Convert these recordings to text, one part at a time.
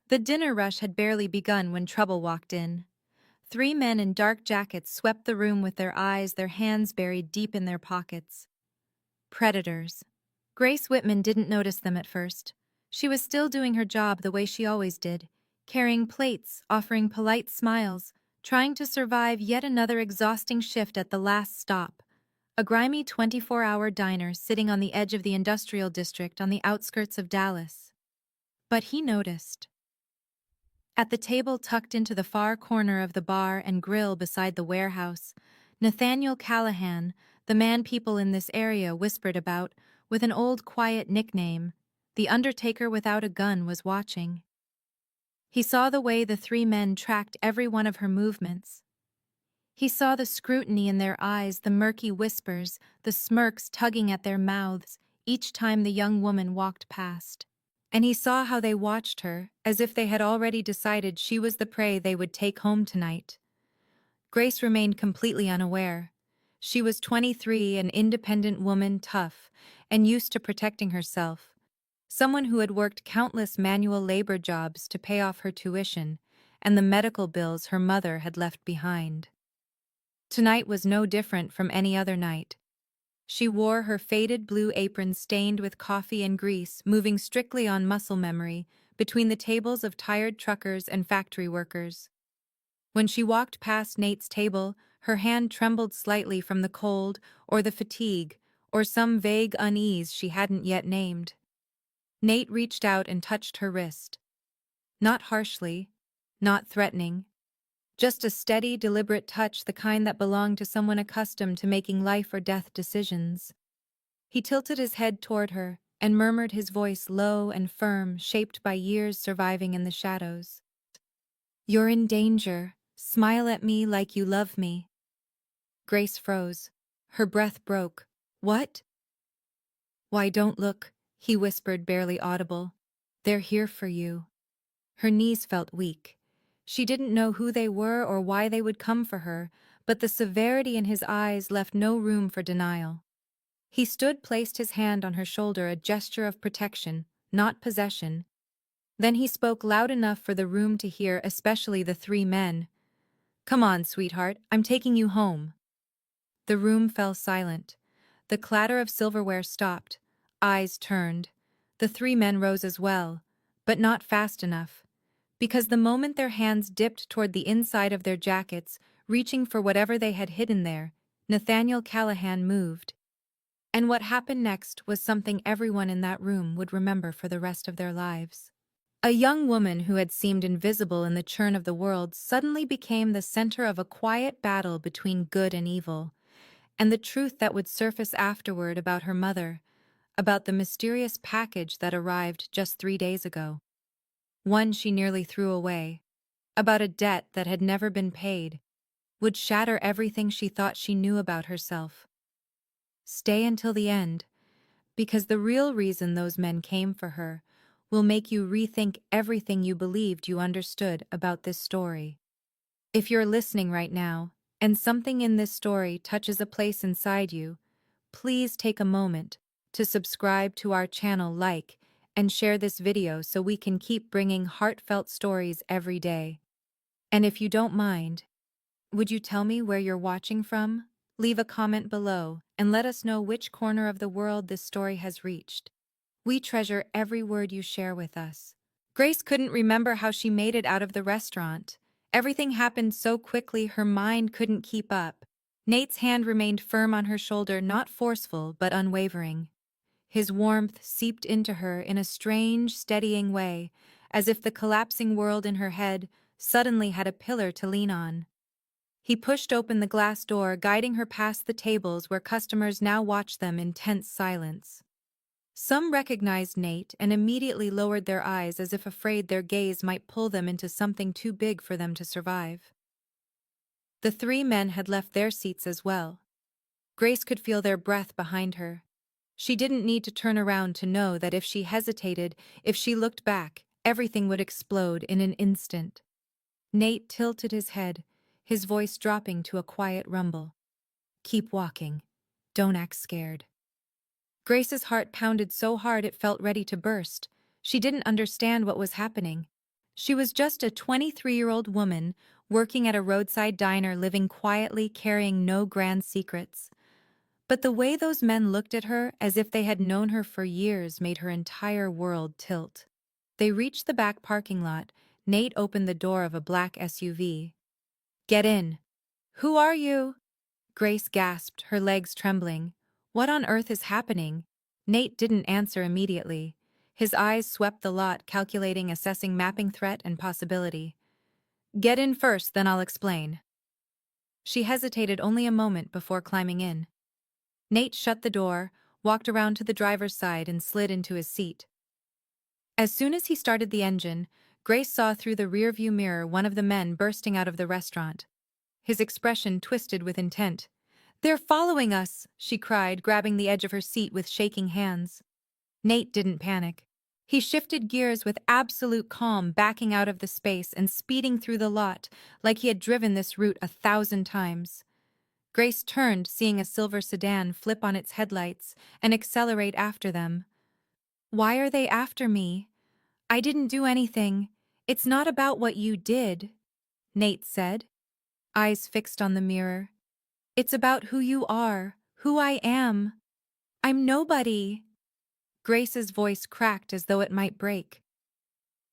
The dinner rush had barely begun when trouble walked in. Three men in dark jackets swept the room with their hands buried deep in their pockets. Predators. Grace Whitman didn't notice them at first. She was still doing her job the way she always did, carrying plates, offering polite smiles, trying to survive yet another exhausting shift at the last stop, a grimy 24-hour diner sitting on the edge of the industrial district on the outskirts of Dallas. But he noticed. At the table tucked into the far corner of the bar and grill beside the warehouse, Nathaniel Callahan, the man people in this area whispered about, with an old quiet nickname, the Undertaker without a gun, was watching. He saw the way the three men tracked every one of her movements. He saw the scrutiny in their eyes, the murky whispers, the smirks tugging at their mouths each time the young woman walked past. And he saw how they watched her, as if they had already decided she was the prey they would take home tonight. Grace remained completely unaware. She was 23, an independent woman, tough, and used to protecting herself. Someone who had worked countless manual labor jobs to pay off her tuition and the medical bills her mother had left behind. Tonight was no different from any other night. She wore her faded blue apron stained with coffee and grease, moving strictly on muscle memory between the tables of tired truckers and factory workers. When she walked past Nate's table, her hand trembled slightly from the cold or the fatigue or some vague unease she hadn't yet named. Nate reached out and touched her wrist. Not harshly, not threatening. Just a steady, deliberate touch, the kind that belonged to someone accustomed to making life or death decisions. He tilted his head toward her and murmured, his voice low and firm, shaped by years surviving in the shadows. "You're in danger. Smile at me like you love me." Grace froze. Her breath broke. "What?" "Why, don't look," he whispered, barely audible. "They're here for you." Her knees felt weak. She didn't know who they were or why they would come for her, but the severity in his eyes left no room for denial. He stood, placed his hand on her shoulder, a gesture of protection, not possession. Then he spoke loud enough for the room to hear, especially the three men. "Come on, sweetheart, I'm taking you home." The room fell silent. The clatter of silverware stopped. Eyes turned. The three men rose as well, but not fast enough. Because the moment their hands dipped toward the inside of their jackets, reaching for whatever they had hidden there, Nathaniel Callahan moved. And what happened next was something everyone in that room would remember for the rest of their lives. A young woman who had seemed invisible in the churn of the world suddenly became the center of a quiet battle between good and evil, and the truth that would surface afterward about her mother, about the mysterious package that arrived just 3 days ago. One she nearly threw away, about a debt that had never been paid, would shatter everything she thought she knew about herself. Stay until the end, because the real reason those men came for her will make you rethink everything you believed you understood about this story. If you're listening right now, and something in this story touches a place inside you, please take a moment to subscribe to our channel, like, and share this video so we can keep bringing heartfelt stories every day. And if you don't mind, would you tell me where you're watching from? Leave a comment below and let us know which corner of the world this story has reached. We treasure every word you share with us. Grace couldn't remember how she made it out of the restaurant. Everything happened so quickly her mind couldn't keep up. Nate's hand remained firm on her shoulder, not forceful but unwavering. His warmth seeped into her in a strange, steadying way, as if the collapsing world in her head suddenly had a pillar to lean on. He pushed open the glass door, guiding her past the tables where customers now watched them in tense silence. Some recognized Nate and immediately lowered their eyes, as if afraid their gaze might pull them into something too big for them to survive. The three men had left their seats as well. Grace could feel their breath behind her. She didn't need to turn around to know that if she hesitated, if she looked back, everything would explode in an instant. Nate tilted his head, his voice dropping to a quiet rumble. "Keep walking. Don't act scared." Grace's heart pounded so hard it felt ready to burst. She didn't understand what was happening. She was just a 23-year-old woman, working at a roadside diner, living quietly, carrying no grand secrets. But the way those men looked at her, as if they had known her for years, made her entire world tilt. They reached the back parking lot. Nate opened the door of a black SUV. "Get in." "Who are you?" Grace gasped, her legs trembling. What on earth is happening? Nate didn't answer immediately. His eyes swept the lot, calculating, assessing, mapping threat and possibility. "Get in first, then I'll explain." She hesitated only a moment before climbing in. Nate shut the door, walked around to the driver's side and slid into his seat. As soon as he started the engine, Grace saw through the rearview mirror one of the men bursting out of the restaurant. His expression twisted with intent. "They're following us!" she cried, grabbing the edge of her seat with shaking hands. Nate didn't panic. He shifted gears with absolute calm, backing out of the space and speeding through the lot like he had driven this route 1,000 times. Grace turned, seeing a silver sedan flip on its headlights and accelerate after them. "Why are they after me? I didn't do anything. It's not about what you did," Nate said, eyes fixed on the mirror. "It's about who you are, who I am. I'm nobody." Grace's voice cracked as though it might break.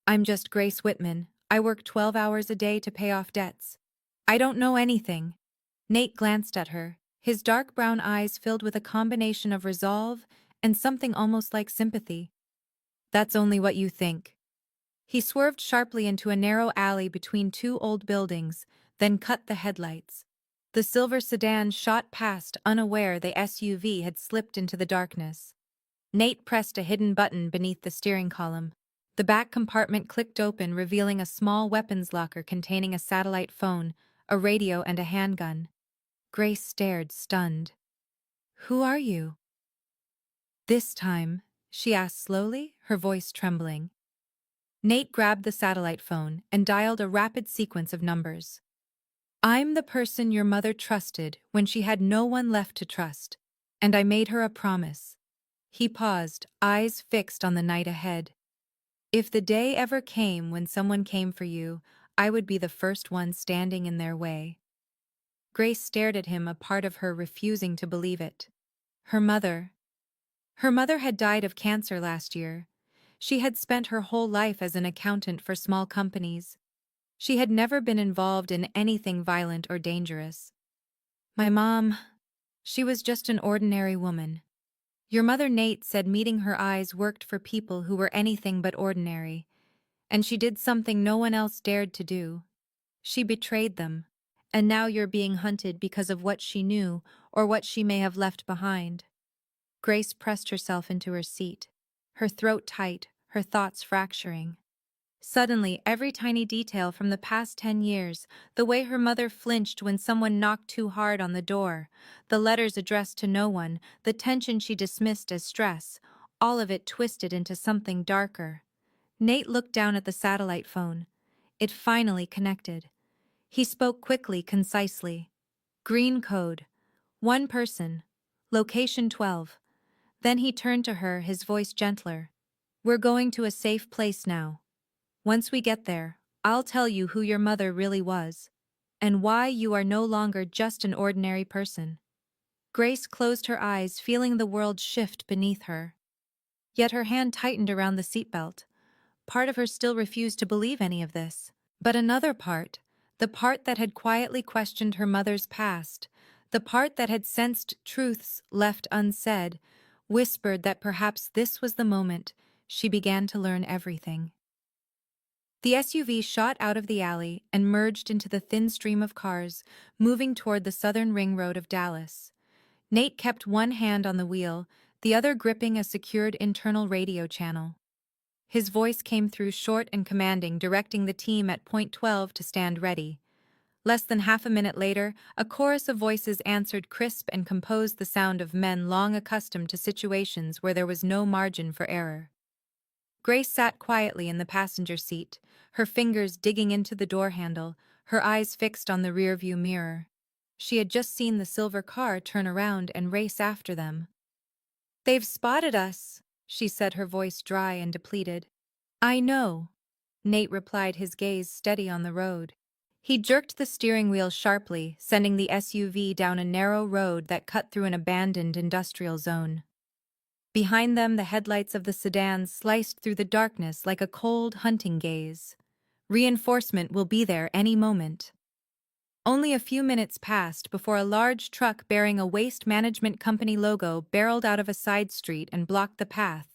"I'm just Grace Whitman. I work 12 hours a day to pay off debts. I don't know anything." Nate glanced at her, his dark brown eyes filled with a combination of resolve and something almost like sympathy. "That's only what you think." He swerved sharply into a narrow alley between two old buildings, then cut the headlights. The silver sedan shot past, unaware the SUV had slipped into the darkness. Nate pressed a hidden button beneath the steering column. The back compartment clicked open, revealing a small weapons locker containing a satellite phone, a radio, and a handgun. Grace stared, stunned. "Who are you?" "This time," she asked slowly, her voice trembling. Nate grabbed the satellite phone and dialed a rapid sequence of numbers. "I'm the person your mother trusted when she had no one left to trust, and I made her a promise." He paused, eyes fixed on the night ahead. "If the day ever came when someone came for you, I would be the first one standing in their way." Grace stared at him, a part of her refusing to believe it. Her mother. Her mother had died of cancer last year. She had spent her whole life as an accountant for small companies. She had never been involved in anything violent or dangerous. "My mom, she was just an ordinary woman." Your mother, Nate said, meeting her eyes, worked for people who were anything but ordinary. And she did something no one else dared to do. She betrayed them. And now you're being hunted because of what she knew or what she may have left behind. Grace pressed herself into her seat, her throat tight, her thoughts fracturing. Suddenly, every tiny detail from the past 10 years, the way her mother flinched when someone knocked too hard on the door, the letters addressed to no one, the tension she dismissed as stress, all of it twisted into something darker. Nate looked down at the satellite phone. It finally connected. He spoke quickly, concisely. "Green code. One person. Location 12. Then he turned to her, his voice gentler. "We're going to a safe place now. Once we get there, I'll tell you who your mother really was, and why you are no longer just an ordinary person." Grace closed her eyes, feeling the world shift beneath her. Yet her hand tightened around the seatbelt. Part of her still refused to believe any of this. But another part, the part that had quietly questioned her mother's past, the part that had sensed truths left unsaid, whispered that perhaps this was the moment she began to learn everything. The SUV shot out of the alley and merged into the thin stream of cars, moving toward the southern ring road of Dallas. Nate kept one hand on the wheel, the other gripping a secured internal radio channel. His voice came through short and commanding, directing the team at point 12 to stand ready. Less than half a minute later, a chorus of voices answered, crisp and composed, the sound of men long accustomed to situations where there was no margin for error. Grace sat quietly in the passenger seat, her fingers digging into the door handle, her eyes fixed on the rearview mirror. She had just seen the silver car turn around and race after them. "They've spotted us," she said, her voice dry and depleted. "I know." Nate replied, his gaze steady on the road. He jerked the steering wheel sharply, sending the SUV down a narrow road that cut through an abandoned industrial zone. Behind them, the headlights of the sedan sliced through the darkness like a cold hunting gaze. Reinforcement will be there any moment. Only a few minutes passed before a large truck bearing a waste management company logo barreled out of a side street and blocked the path.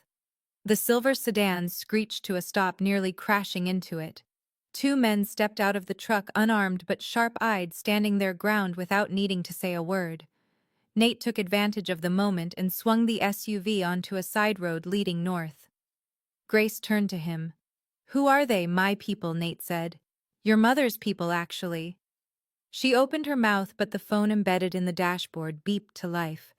The silver sedan screeched to a stop, nearly crashing into it. Two men stepped out of the truck, unarmed but sharp-eyed, standing their ground without needing to say a word. Nate took advantage of the moment and swung the SUV onto a side road leading north. Grace turned to him. "Who are they, my people?" Nate said. "Your mother's people, actually." She opened her mouth, but the phone embedded in the dashboard beeped to life.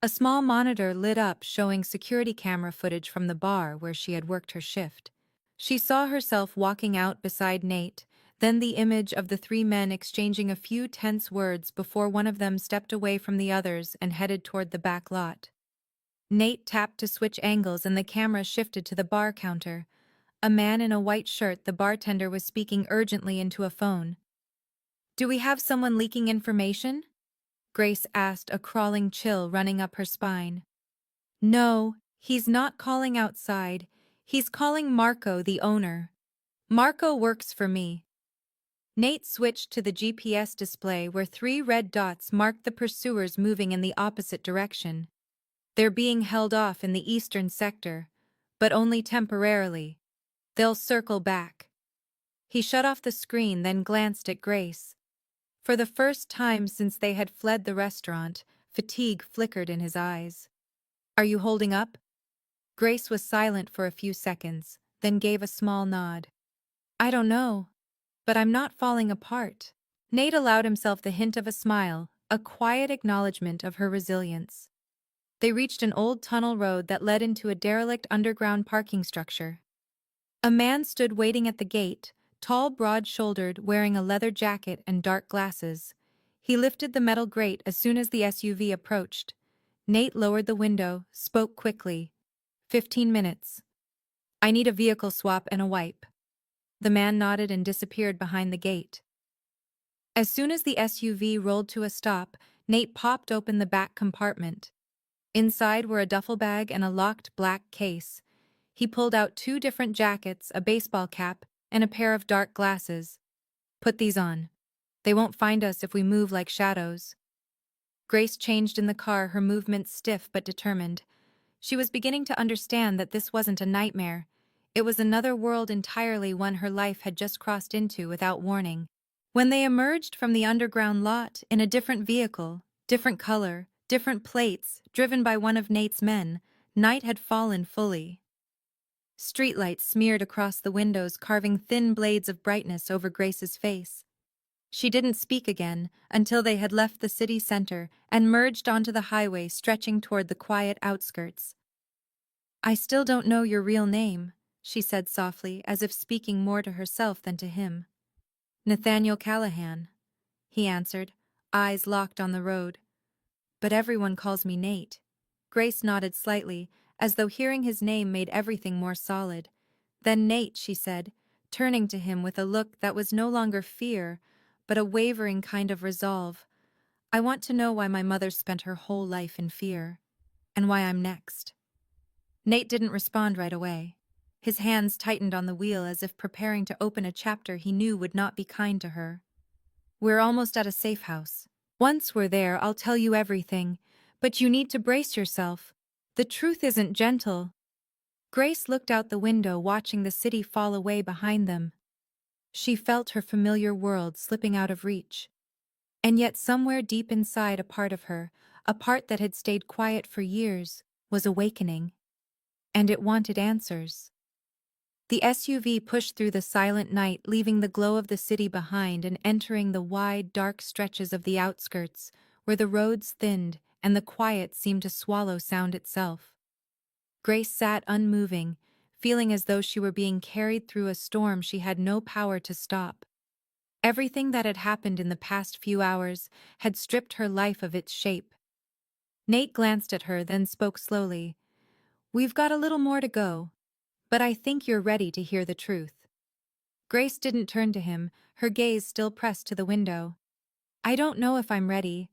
A small monitor lit up, showing security camera footage from the bar where she had worked her shift. She saw herself walking out beside Nate, then the image of the three men exchanging a few tense words before one of them stepped away from the others and headed toward the back lot. Nate tapped to switch angles and the camera shifted to the bar counter. A man in a white shirt, the bartender, was speaking urgently into a phone. "Do we have someone leaking information?" Grace asked, a crawling chill running up her spine. "No, he's not calling outside. He's calling Marco, the owner. Marco works for me." Nate switched to the GPS display where three red dots marked the pursuers moving in the opposite direction. "They're being held off in the eastern sector, but only temporarily. They'll circle back." He shut off the screen, then glanced at Grace. For the first time since they had fled the restaurant, fatigue flickered in his eyes. "Are you holding up?" Grace was silent for a few seconds, then gave a small nod. "I don't know, but I'm not falling apart." Nate allowed himself the hint of a smile, a quiet acknowledgement of her resilience. They reached an old tunnel road that led into a derelict underground parking structure. A man stood waiting at the gate, tall, broad-shouldered, wearing a leather jacket and dark glasses. He lifted the metal grate as soon as the SUV approached. Nate lowered the window, spoke quickly. 15 minutes. I need a vehicle swap and a wipe." The man nodded and disappeared behind the gate. As soon as the SUV rolled to a stop, Nate popped open the back compartment. Inside were a duffel bag and a locked black case. He pulled out two different jackets, a baseball cap, and a pair of dark glasses. "Put these on. They won't find us if we move like shadows." Grace changed in the car, her movements stiff but determined. She was beginning to understand that this wasn't a nightmare. It was another world entirely, one her life had just crossed into without warning. When they emerged from the underground lot in a different vehicle, different color, different plates, driven by one of Nate's men, night had fallen fully. Streetlights smeared across the windows, carving thin blades of brightness over Grace's face. She didn't speak again until they had left the city center and merged onto the highway stretching toward the quiet outskirts. "I still don't know your real name," she said softly, as if speaking more to herself than to him. "Nathaniel Callahan," he answered, eyes locked on the road. "But everyone calls me Nate." Grace nodded slightly, as though hearing his name made everything more solid. "Then Nate," she said, turning to him with a look that was no longer fear, but a wavering kind of resolve. "I want to know why my mother spent her whole life in fear, and why I'm next." Nate didn't respond right away. His hands tightened on the wheel as if preparing to open a chapter he knew would not be kind to her. "We're almost at a safe house. Once we're there, I'll tell you everything, but you need to brace yourself. The truth isn't gentle." Grace looked out the window, watching the city fall away behind them. She felt her familiar world slipping out of reach. And yet somewhere deep inside, a part of her, a part that had stayed quiet for years, was awakening. And it wanted answers. The SUV pushed through the silent night, leaving the glow of the city behind and entering the wide, dark stretches of the outskirts, where the roads thinned and the quiet seemed to swallow sound itself. Grace sat unmoving, feeling as though she were being carried through a storm she had no power to stop. Everything that had happened in the past few hours had stripped her life of its shape. Nate glanced at her, then spoke slowly. "We've got a little more to go, but I think you're ready to hear the truth." Grace didn't turn to him, her gaze still pressed to the window. I don't know if I'm ready,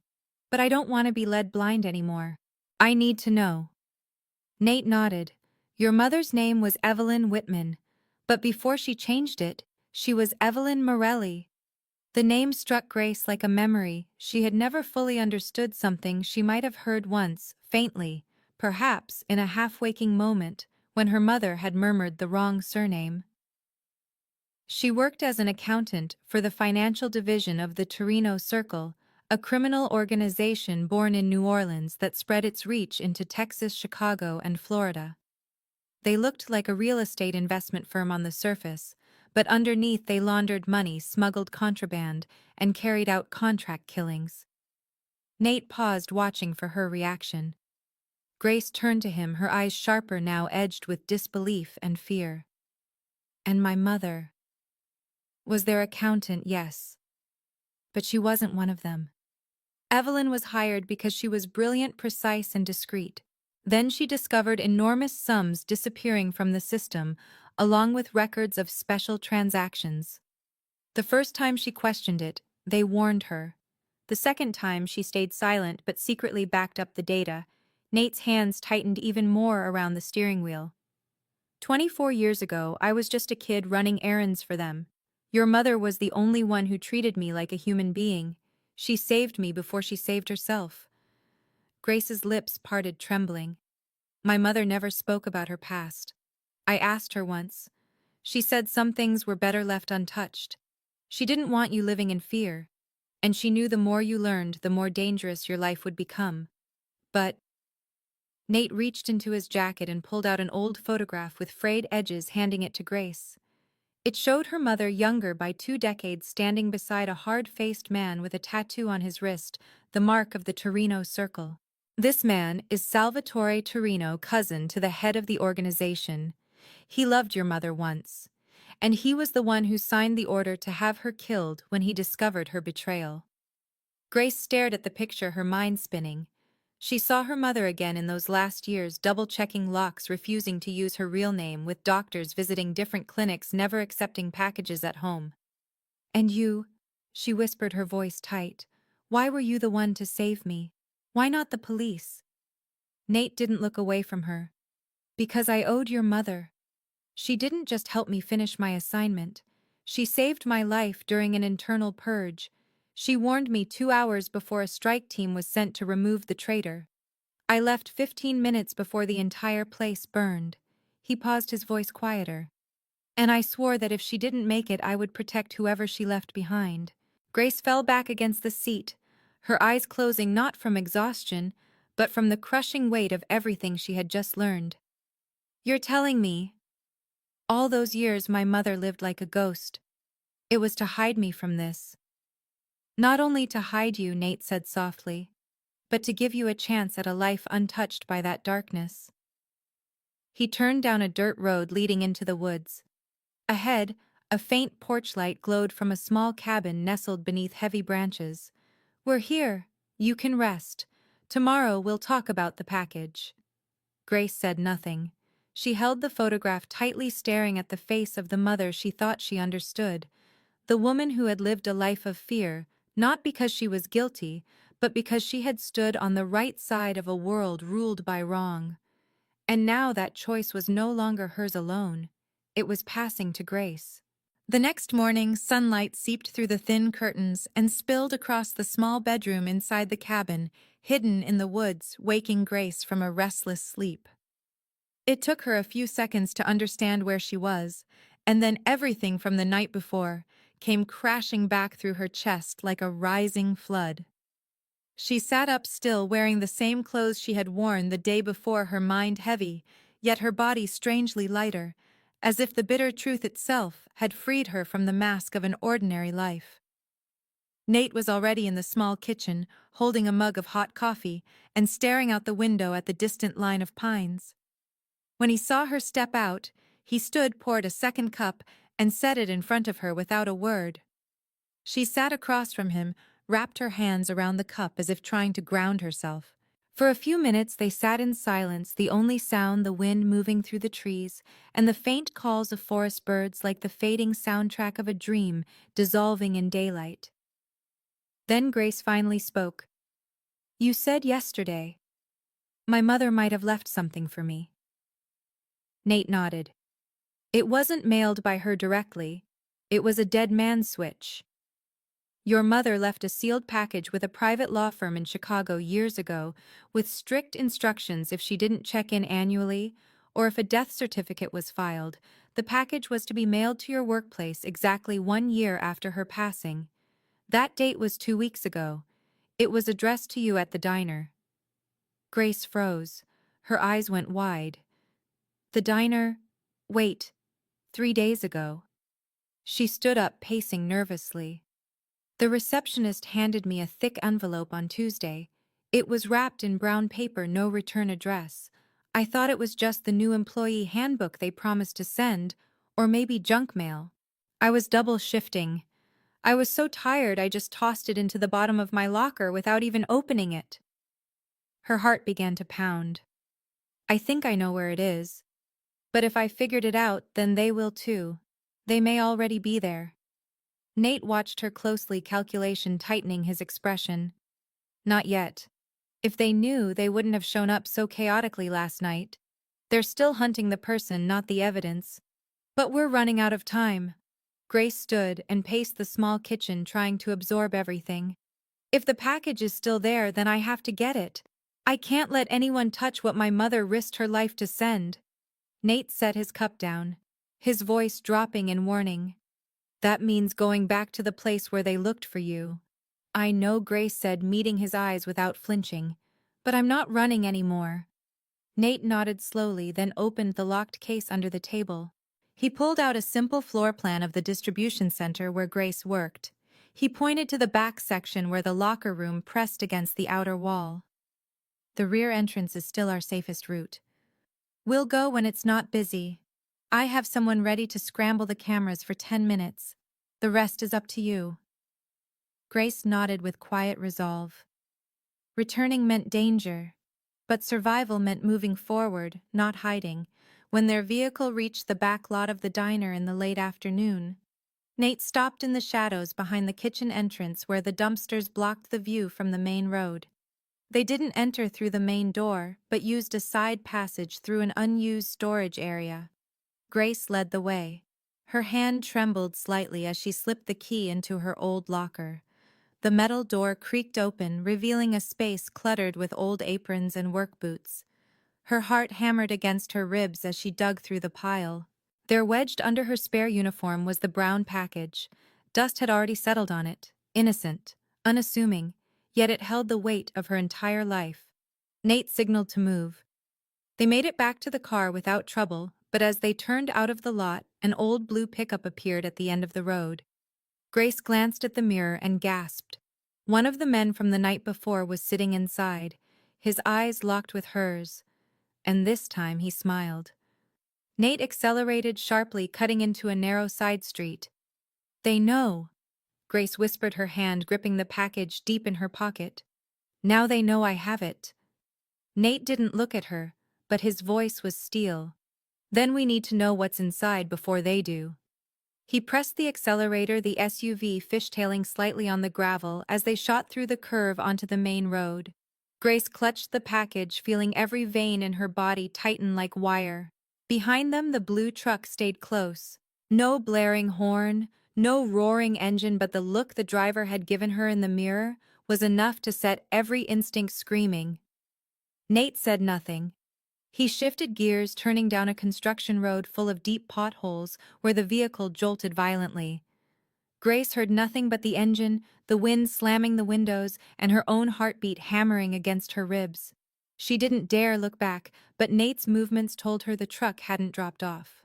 but I don't want to be led blind anymore. I need to know. Nate nodded. Your mother's name was Evelyn Whitman, but before she changed it, she was Evelyn Morelli. The name struck Grace like a memory. She had never fully understood something she might have heard once, faintly, perhaps in a half-waking moment, when her mother had murmured the wrong surname. She worked as an accountant for the financial division of the Torino Circle, a criminal organization born in New Orleans that spread its reach into Texas, Chicago, and Florida. They looked like a real estate investment firm on the surface, but underneath they laundered money, smuggled contraband, and carried out contract killings. Nate paused, watching for her reaction. Grace turned to him, her eyes sharper now, edged with disbelief and fear. And my mother was their accountant, yes. But she wasn't one of them. Evelyn was hired because she was brilliant, precise, and discreet. Then she discovered enormous sums disappearing from the system, along with records of special transactions. The first time she questioned it, they warned her. The second time she stayed silent but secretly backed up the data. Nate's hands tightened even more around the steering wheel. 24 years ago, I was just a kid running errands for them. Your mother was the only one who treated me like a human being. She saved me before she saved herself. Grace's lips parted, trembling. My mother never spoke about her past. I asked her once. She said some things were better left untouched. She didn't want you living in fear, and she knew the more you learned, the more dangerous your life would become. But Nate reached into his jacket and pulled out an old photograph with frayed edges, handing it to Grace. It showed her mother, younger by 2 decades, standing beside a hard-faced man with a tattoo on his wrist, the mark of the Torino Circle. This man is Salvatore Torino, cousin to the head of the organization. He loved your mother once, and he was the one who signed the order to have her killed when he discovered her betrayal. Grace stared at the picture, her mind spinning. She saw her mother again in those last years, double-checking locks, refusing to use her real name, with doctors visiting different clinics, never accepting packages at home. And you, she whispered, her voice tight. Why were you the one to save me? Why not the police? Nate didn't look away from her. Because I owed your mother. She didn't just help me finish my assignment. She saved my life during an internal purge. She warned me 2 hours before a strike team was sent to remove the traitor. I left 15 minutes before the entire place burned. He paused, his voice quieter. And I swore that if she didn't make it, I would protect whoever she left behind. Grace fell back against the seat, her eyes closing, not from exhaustion, but from the crushing weight of everything she had just learned. You're telling me all those years my mother lived like a ghost. It was to hide me from this. Not only to hide you, Nate said softly, but to give you a chance at a life untouched by that darkness. He turned down a dirt road leading into the woods. Ahead, a faint porch light glowed from a small cabin nestled beneath heavy branches. We're here. You can rest. Tomorrow we'll talk about the package. Grace said nothing. She held the photograph tightly, staring at the face of the mother she thought she understood. The woman who had lived a life of fear, not because she was guilty, but because she had stood on the right side of a world ruled by wrong. And now that choice was no longer hers alone. It was passing to Grace. The next morning, sunlight seeped through the thin curtains and spilled across the small bedroom inside the cabin, hidden in the woods, waking Grace from a restless sleep. It took her a few seconds to understand where she was, and then everything from the night before came crashing back through her chest like a rising flood. She sat up still, wearing the same clothes she had worn the day before, her mind heavy, yet her body strangely lighter, as if the bitter truth itself had freed her from the mask of an ordinary life. Nate was already in the small kitchen, holding a mug of hot coffee and staring out the window at the distant line of pines. When he saw her step out, he stood, poured a second cup, and set it in front of her without a word. She sat across from him, wrapped her hands around the cup as if trying to ground herself. For a few minutes they sat in silence, the only sound the wind moving through the trees, and the faint calls of forest birds like the fading soundtrack of a dream dissolving in daylight. Then Grace finally spoke. "You said yesterday my mother might have left something for me." Nate nodded. "It wasn't mailed by her directly. It was a dead man's switch. Your mother left a sealed package with a private law firm in Chicago years ago, with strict instructions if she didn't check in annually, or if a death certificate was filed, the package was to be mailed to your workplace exactly 1 year after her passing. That date was 2 weeks ago. It was addressed to you at the diner." Grace froze. Her eyes went wide. "The diner? Wait, 3 days ago." She stood up, pacing nervously. "The receptionist handed me a thick envelope on Tuesday. It was wrapped in brown paper, no return address. I thought it was just the new employee handbook they promised to send, or maybe junk mail. I was double shifting. I was so tired I just tossed it into the bottom of my locker without even opening it." Her heart began to pound. "I think I know where it is. But if I figured it out, then they will too. They may already be there." Nate watched her closely, calculation tightening his expression. "Not yet. If they knew, they wouldn't have shown up so chaotically last night. They're still hunting the person, not the evidence. But we're running out of time." Grace stood and paced the small kitchen, trying to absorb everything. "If the package is still there, then I have to get it. I can't let anyone touch what my mother risked her life to send." Nate set his cup down, his voice dropping in warning. "That means going back to the place where they looked for you." "I know," Grace said, meeting his eyes without flinching. "But I'm not running anymore." Nate nodded slowly, then opened the locked case under the table. He pulled out a simple floor plan of the distribution center where Grace worked. He pointed to the back section where the locker room pressed against the outer wall. "The rear entrance is still our safest route. We'll go when it's not busy. I have someone ready to scramble the cameras for 10 minutes. The rest is up to you." Grace nodded with quiet resolve. Returning meant danger, but survival meant moving forward, not hiding. When their vehicle reached the back lot of the diner in the late afternoon, Nate stopped in the shadows behind the kitchen entrance where the dumpsters blocked the view from the main road. They didn't enter through the main door, but used a side passage through an unused storage area. Grace led the way. Her hand trembled slightly as she slipped the key into her old locker. The metal door creaked open, revealing a space cluttered with old aprons and work boots. Her heart hammered against her ribs as she dug through the pile. There, wedged under her spare uniform, was the brown package. Dust had already settled on it, innocent, unassuming, yet it held the weight of her entire life. Nate signaled to move. They made it back to the car without trouble, but as they turned out of the lot, an old blue pickup appeared at the end of the road. Grace glanced at the mirror and gasped. One of the men from the night before was sitting inside, his eyes locked with hers, and this time he smiled. Nate accelerated sharply, cutting into a narrow side street. "They know," Grace whispered, her hand gripping the package deep in her pocket. "Now they know I have it." Nate didn't look at her, but his voice was steel. "Then we need to know what's inside before they do." He pressed the accelerator, the SUV fishtailing slightly on the gravel as they shot through the curve onto the main road. Grace clutched the package, feeling every vein in her body tighten like wire. Behind them, the blue truck stayed close. No blaring horn, no roaring engine, but the look the driver had given her in the mirror was enough to set every instinct screaming. Nate said nothing. He shifted gears, turning down a construction road full of deep potholes where the vehicle jolted violently. Grace heard nothing but the engine, the wind slamming the windows, and her own heartbeat hammering against her ribs. She didn't dare look back, but Nate's movements told her the truck hadn't dropped off.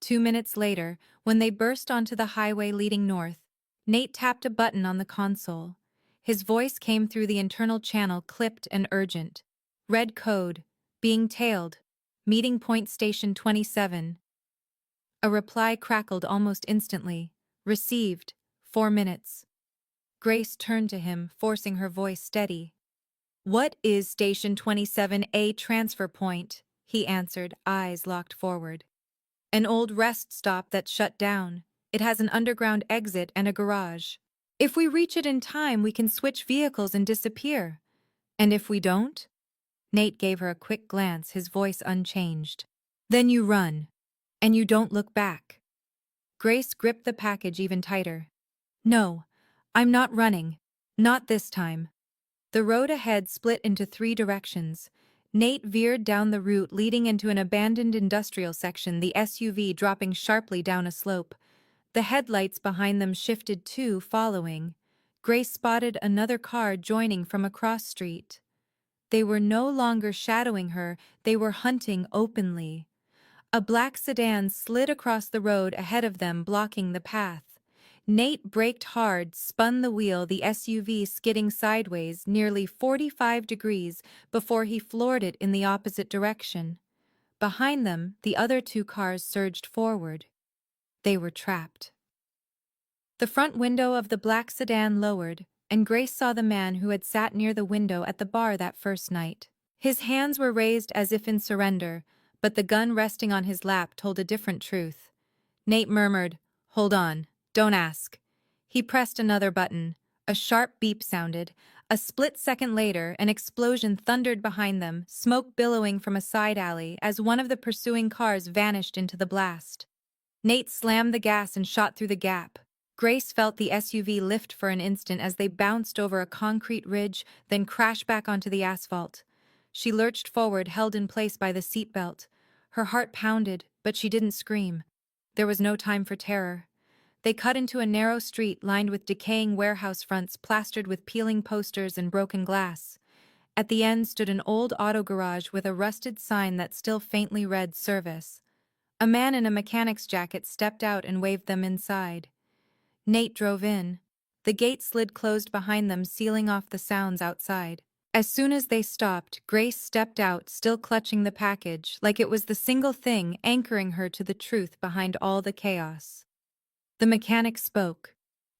2 minutes later, when they burst onto the highway leading north, Nate tapped a button on the console. His voice came through the internal channel, clipped and urgent. "Red code. Being tailed. Meeting point station 27. A reply crackled almost instantly. "Received. 4 minutes." Grace turned to him, forcing her voice steady. "What is Station 27A transfer point?" he answered, eyes locked forward. "An old rest stop that's shut down. It has an underground exit and a garage. If we reach it in time, we can switch vehicles and disappear. And if we don't?" Nate gave her a quick glance, his voice unchanged. "Then you run. And you don't look back." Grace gripped the package even tighter. "No, I'm not running. Not this time." The road ahead split into three directions. Nate veered down the route leading into an abandoned industrial section, the SUV dropping sharply down a slope. The headlights behind them shifted too, following. Grace spotted another car joining from across street. They were no longer shadowing her, they were hunting openly. A black sedan slid across the road ahead of them, blocking the path. Nate braked hard, spun the wheel, the SUV skidding sideways nearly 45 degrees before he floored it in the opposite direction. Behind them, the other two cars surged forward. They were trapped. The front window of the black sedan lowered, and Grace saw the man who had sat near the window at the bar that first night. His hands were raised as if in surrender, but the gun resting on his lap told a different truth. Nate murmured, "Hold on, don't ask." He pressed another button. A sharp beep sounded. A split second later, an explosion thundered behind them, smoke billowing from a side alley as one of the pursuing cars vanished into the blast. Nate slammed the gas and shot through the gap. Grace felt the SUV lift for an instant as they bounced over a concrete ridge, then crashed back onto the asphalt. She lurched forward, held in place by the seatbelt. Her heart pounded, but she didn't scream. There was no time for terror. They cut into a narrow street lined with decaying warehouse fronts plastered with peeling posters and broken glass. At the end stood an old auto garage with a rusted sign that still faintly read "Service." A man in a mechanic's jacket stepped out and waved them inside. Nate drove in. The gate slid closed behind them, sealing off the sounds outside. As soon as they stopped, Grace stepped out, still clutching the package, like it was the single thing anchoring her to the truth behind all the chaos. The mechanic spoke.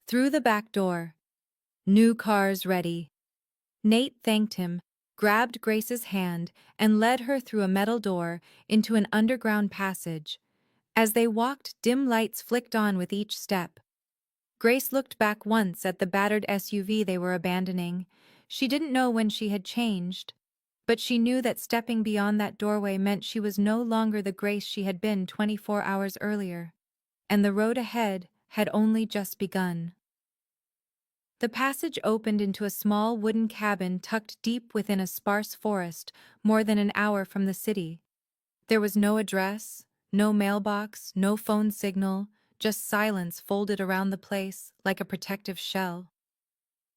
Through the back door. "New cars ready." Nate thanked him, grabbed Grace's hand, and led her through a metal door into an underground passage. As they walked, dim lights flicked on with each step. Grace looked back once at the battered SUV they were abandoning. She didn't know when she had changed, but she knew that stepping beyond that doorway meant she was no longer the Grace she had been 24 hours earlier. And the road ahead had only just begun. The passage opened into a small wooden cabin tucked deep within a sparse forest, more than an hour from the city. There was no address, no mailbox, no phone signal, just silence folded around the place like a protective shell.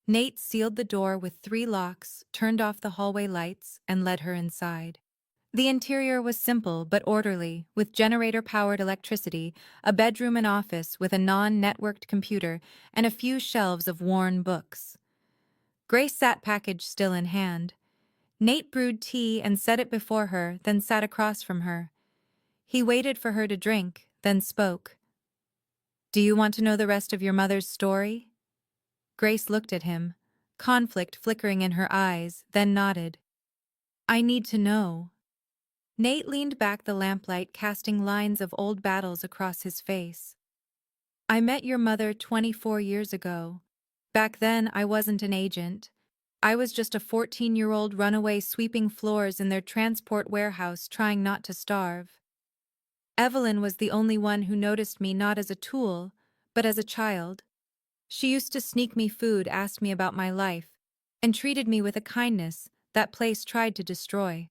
Nate sealed the door with 3 locks, turned off the hallway lights, and led her inside. The interior was simple but orderly, with generator-powered electricity, a bedroom and office with a non-networked computer, and a few shelves of worn books. Grace sat package still in hand. Nate brewed tea and set it before her, then sat across from her. He waited for her to drink, then spoke. "Do you want to know the rest of your mother's story?" Grace looked at him, conflict flickering in her eyes, then nodded. "I need to know." Nate leaned back, the lamplight casting lines of old battles across his face. "I met your mother 24 years ago. Back then, I wasn't an agent. I was just a 14-year-old runaway sweeping floors in their transport warehouse trying not to starve. Evelyn was the only one who noticed me not as a tool, but as a child. She used to sneak me food, asked me about my life, and treated me with a kindness that place tried to destroy."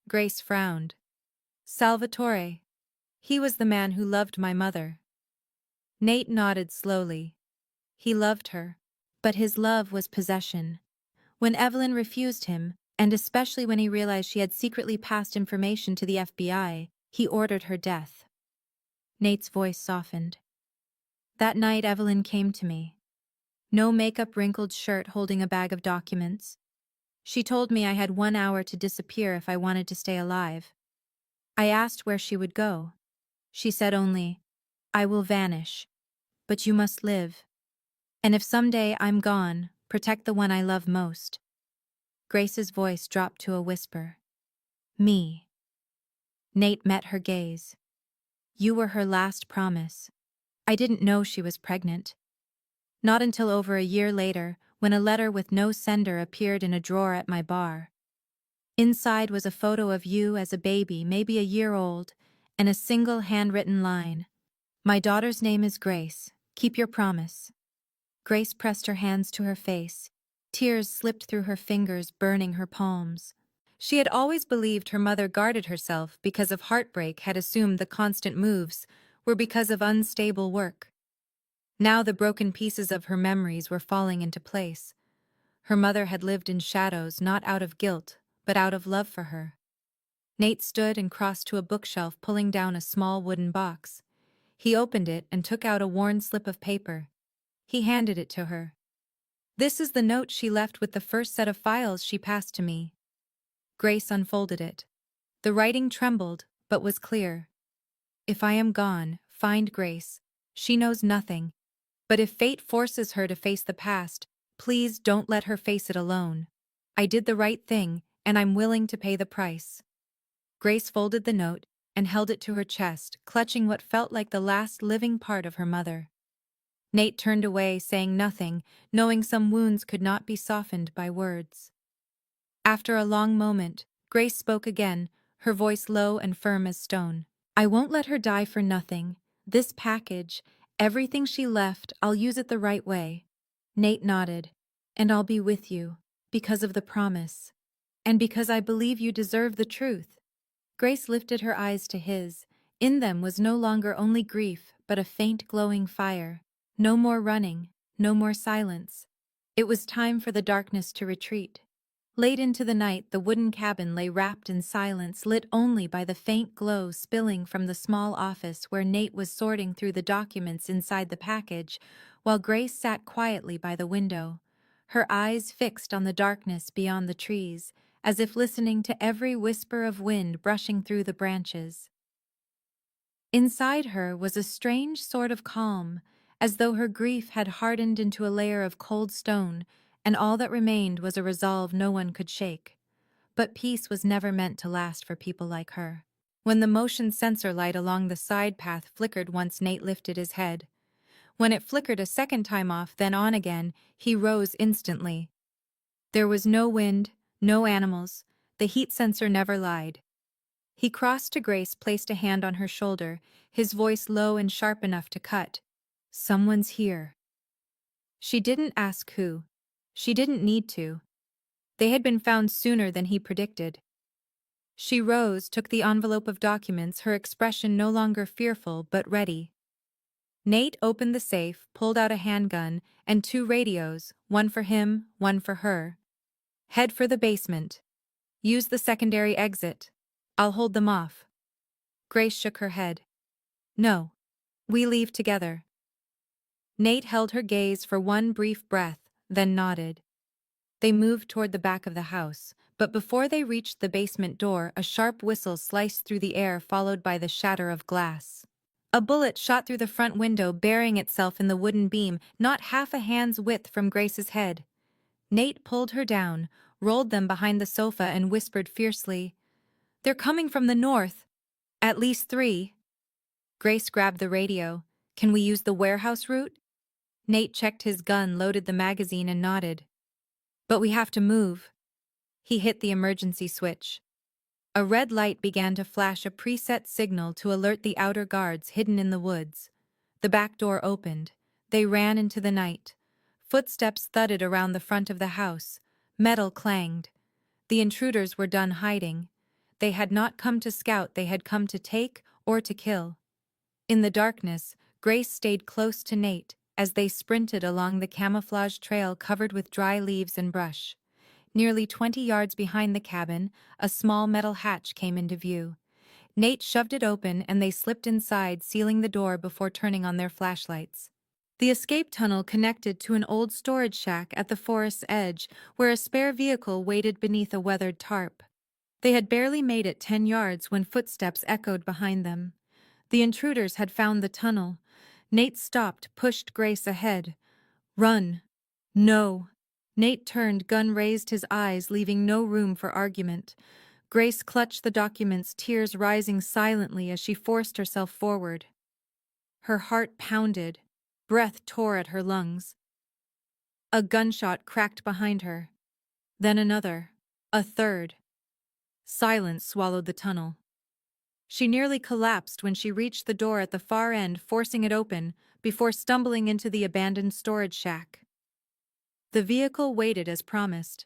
Grace frowned. "Salvatore. He was the man who loved my mother." Nate nodded slowly. He loved her, but his love was possession. When Evelyn refused him, and especially when he realized she had secretly passed information to the FBI, he ordered her death. Nate's voice softened. "That night Evelyn came to me. No makeup, wrinkled shirt, holding a bag of documents. She told me I had 1 hour to disappear if I wanted to stay alive. I asked where she would go. She said only, 'I will vanish, but you must live. And if someday I'm gone, protect the one I love most.' Grace's voice dropped to a whisper. Me. Nate met her gaze. You were her last promise. I didn't know she was pregnant. Not until over a year later, when a letter with no sender appeared in a drawer at my bar. Inside was a photo of you as a baby, maybe a year old, and a single handwritten line. My daughter's name is Grace. Keep your promise. Grace pressed her hands to her face. Tears slipped through her fingers, burning her palms. She had always believed her mother guarded herself because of heartbreak, had assumed the constant moves were because of unstable work. Now the broken pieces of her memories were falling into place. Her mother had lived in shadows, not out of guilt, but out of love for her. Nate stood and crossed to a bookshelf, pulling down a small wooden box. He opened it and took out a worn slip of paper. He handed it to her. This is the note she left with the first set of files she passed to me. Grace unfolded it. The writing trembled, but was clear. If I am gone, find Grace. She knows nothing. But if fate forces her to face the past, please don't let her face it alone. I did the right thing, and I'm willing to pay the price. Grace folded the note and held it to her chest, clutching what felt like the last living part of her mother. Nate turned away, saying nothing, knowing some wounds could not be softened by words. After a long moment, Grace spoke again, her voice low and firm as stone. I won't let her die for nothing. This package, everything she left, I'll use it the right way. Nate nodded. And I'll be with you, because of the promise. And because I believe you deserve the truth. Grace lifted her eyes to his. In them was no longer only grief, but a faint glowing fire. No more running, no more silence. It was time for the darkness to retreat. Late into the night, the wooden cabin lay wrapped in silence, lit only by the faint glow spilling from the small office where Nate was sorting through the documents inside the package, while Grace sat quietly by the window, her eyes fixed on the darkness beyond the trees, as if listening to every whisper of wind brushing through the branches. Inside her was a strange sort of calm, as though her grief had hardened into a layer of cold stone, and all that remained was a resolve no one could shake. But peace was never meant to last for people like her. When the motion sensor light along the side path flickered once, Nate lifted his head. When it flickered a second time off, then on again, he rose instantly. There was no wind, no animals. The heat sensor never lied. He crossed to Grace, placed a hand on her shoulder, his voice low and sharp enough to cut. Someone's here. She didn't ask who. She didn't need to. They had been found sooner than he predicted. She rose, took the envelope of documents, her expression no longer fearful but ready. Nate opened the safe, pulled out a handgun, and 2 radios, one for him, one for her. Head for the basement. Use the secondary exit. I'll hold them off. Grace shook her head. No. We leave together. Nate held her gaze for one brief breath, then nodded. They moved toward the back of the house, but before they reached the basement door, a sharp whistle sliced through the air, followed by the shatter of glass. A bullet shot through the front window, burying itself in the wooden beam, not half a hand's width from Grace's head. Nate pulled her down, rolled them behind the sofa, and whispered fiercely, "They're coming from the north. At least 3. Grace grabbed the radio. Can we use the warehouse route? Nate checked his gun, loaded the magazine, and nodded. But we have to move. He hit the emergency switch. A red light began to flash, a preset signal to alert the outer guards hidden in the woods. The back door opened. They ran into the night. Footsteps thudded around the front of the house. Metal clanged. The intruders were done hiding. They had not come to scout, they had come to take or to kill. In the darkness, Grace stayed close to Nate as they sprinted along the camouflage trail covered with dry leaves and brush. Nearly 20 yards behind the cabin, a small metal hatch came into view. Nate shoved it open and they slipped inside, sealing the door before turning on their flashlights. The escape tunnel connected to an old storage shack at the forest's edge, where a spare vehicle waited beneath a weathered tarp. They had barely made it 10 yards when footsteps echoed behind them. The intruders had found the tunnel. Nate stopped, pushed Grace ahead. Run. No. Nate turned, gun raised, his eyes leaving no room for argument. Grace clutched the documents, tears rising silently as she forced herself forward. Her heart pounded, breath tore at her lungs. A gunshot cracked behind her. Then another. A third. Silence swallowed the tunnel. She nearly collapsed when she reached the door at the far end, forcing it open, before stumbling into the abandoned storage shack. The vehicle waited as promised.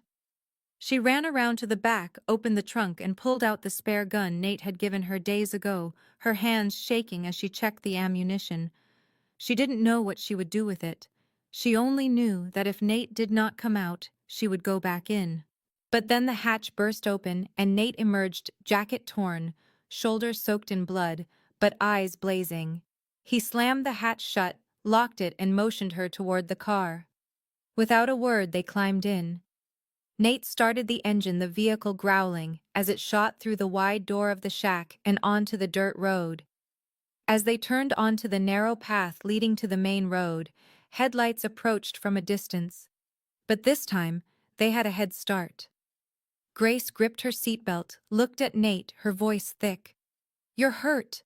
She ran around to the back, opened the trunk, and pulled out the spare gun Nate had given her days ago, her hands shaking as she checked the ammunition. She didn't know what she would do with it. She only knew that if Nate did not come out, she would go back in. But then the hatch burst open and Nate emerged, jacket torn, shoulders soaked in blood, but eyes blazing. He slammed the hatch shut, locked it, and motioned her toward the car. Without a word, they climbed in. Nate started the engine, the vehicle growling, as it shot through the wide door of the shack and onto the dirt road. As they turned onto the narrow path leading to the main road, headlights approached from a distance. But this time, they had a head start. Grace gripped her seatbelt, looked at Nate, her voice thick. "You're hurt."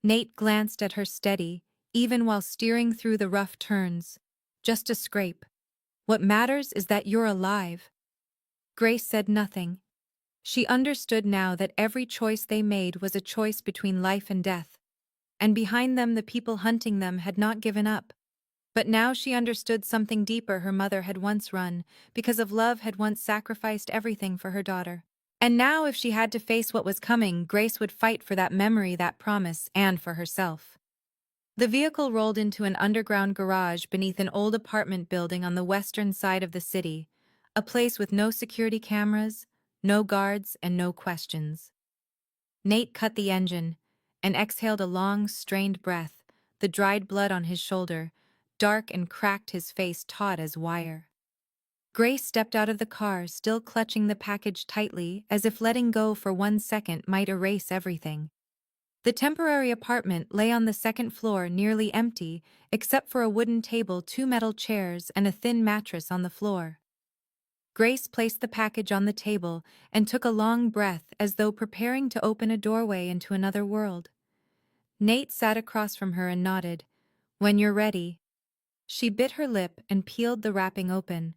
Nate glanced at her steady, even while steering through the rough turns. "Just a scrape. What matters is that you're alive." Grace said nothing. She understood now that every choice they made was a choice between life and death. And behind them the people hunting them had not given up. But now she understood something deeper. Her mother had once run, because of love had once sacrificed everything for her daughter. And now if she had to face what was coming, Grace would fight for that memory, that promise, and for herself. The vehicle rolled into an underground garage beneath an old apartment building on the western side of the city, a place with no security cameras, no guards, and no questions. Nate cut the engine and exhaled a long, strained breath, the dried blood on his shoulder, dark and cracked, his face taut as wire. Grace stepped out of the car, still clutching the package tightly, as if letting go for 1 second might erase everything. The temporary apartment lay on the second floor, nearly empty, except for a wooden table, 2 metal chairs, and a thin mattress on the floor. Grace placed the package on the table and took a long breath, as though preparing to open a doorway into another world. Nate sat across from her and nodded. "When you're ready." She bit her lip and peeled the wrapping open.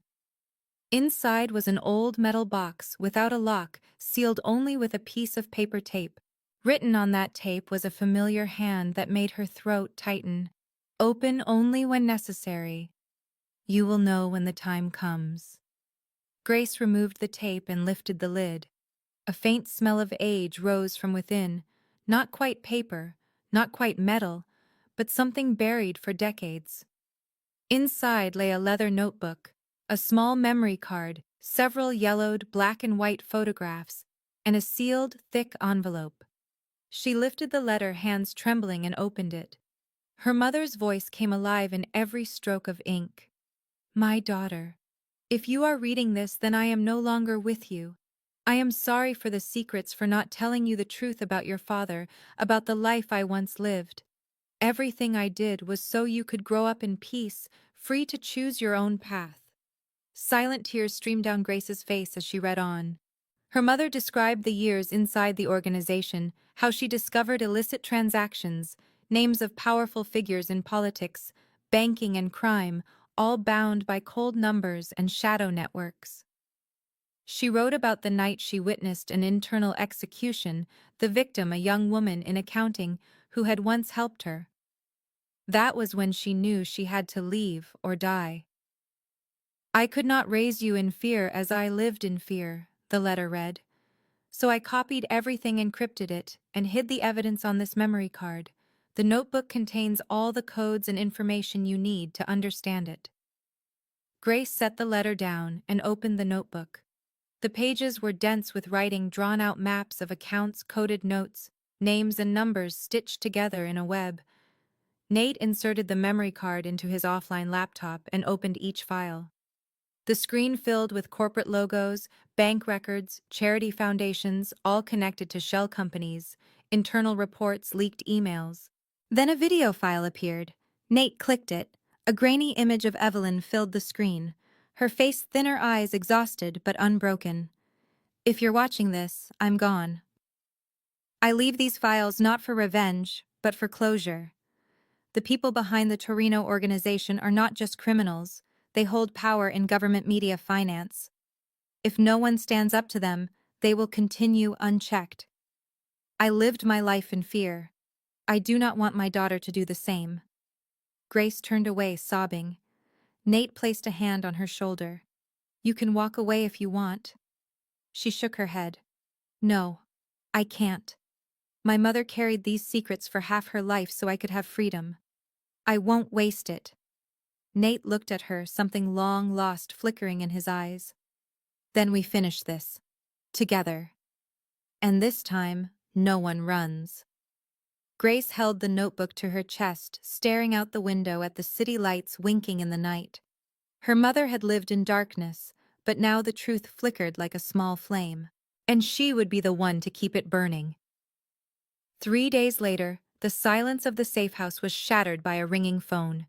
Inside was an old metal box without a lock, sealed only with a piece of paper tape. Written on that tape was a familiar hand that made her throat tighten. "Open only when necessary. You will know when the time comes." Grace removed the tape and lifted the lid. A faint smell of age rose from within, not quite paper, not quite metal, but something buried for decades. Inside lay a leather notebook, a small memory card, several yellowed black and white photographs, and a sealed, thick envelope. She lifted the letter, hands trembling, and opened it. Her mother's voice came alive in every stroke of ink. "My daughter, if you are reading this, then I am no longer with you. I am sorry for the secrets, for not telling you the truth about your father, about the life I once lived. Everything I did was so you could grow up in peace, free to choose your own path." Silent tears streamed down Grace's face as she read on. Her mother described the years inside the organization, how she discovered illicit transactions, names of powerful figures in politics, banking, and crime, all bound by cold numbers and shadow networks. She wrote about the night she witnessed an internal execution, the victim a young woman in accounting who had once helped her. That was when she knew she had to leave or die. "I could not raise you in fear as I lived in fear," the letter read. "So I copied everything, encrypted it, and hid the evidence on this memory card. The notebook contains all the codes and information you need to understand it." Grace set the letter down and opened the notebook. The pages were dense with writing, drawn-out maps of accounts, coded notes, names and numbers stitched together in a web. Nate inserted the memory card into his offline laptop and opened each file. The screen filled with corporate logos, bank records, charity foundations, all connected to shell companies, internal reports, leaked emails. Then a video file appeared. Nate clicked it. A grainy image of Evelyn filled the screen. her face thinner eyes exhausted but unbroken. If you're watching this, I'm gone. I leave these files not for revenge, but for closure. The people behind the Torino organization are not just criminals, they hold power in government media finance. If no one stands up to them, they will continue unchecked. I lived my life in fear. I do not want my daughter to do the same. Grace turned away, sobbing. Nate placed a hand on her shoulder. You can walk away if you want. She shook her head. No, I can't. My mother carried these secrets for half her life so I could have freedom. I won't waste it. Nate looked at her, something long lost flickering in his eyes. Then we finish this. Together. And this time, no one runs. Grace held the notebook to her chest, staring out the window at the city lights winking in the night. Her mother had lived in darkness, but now the truth flickered like a small flame. And she would be the one to keep it burning. 3 days later, the silence of the safe house was shattered by a ringing phone.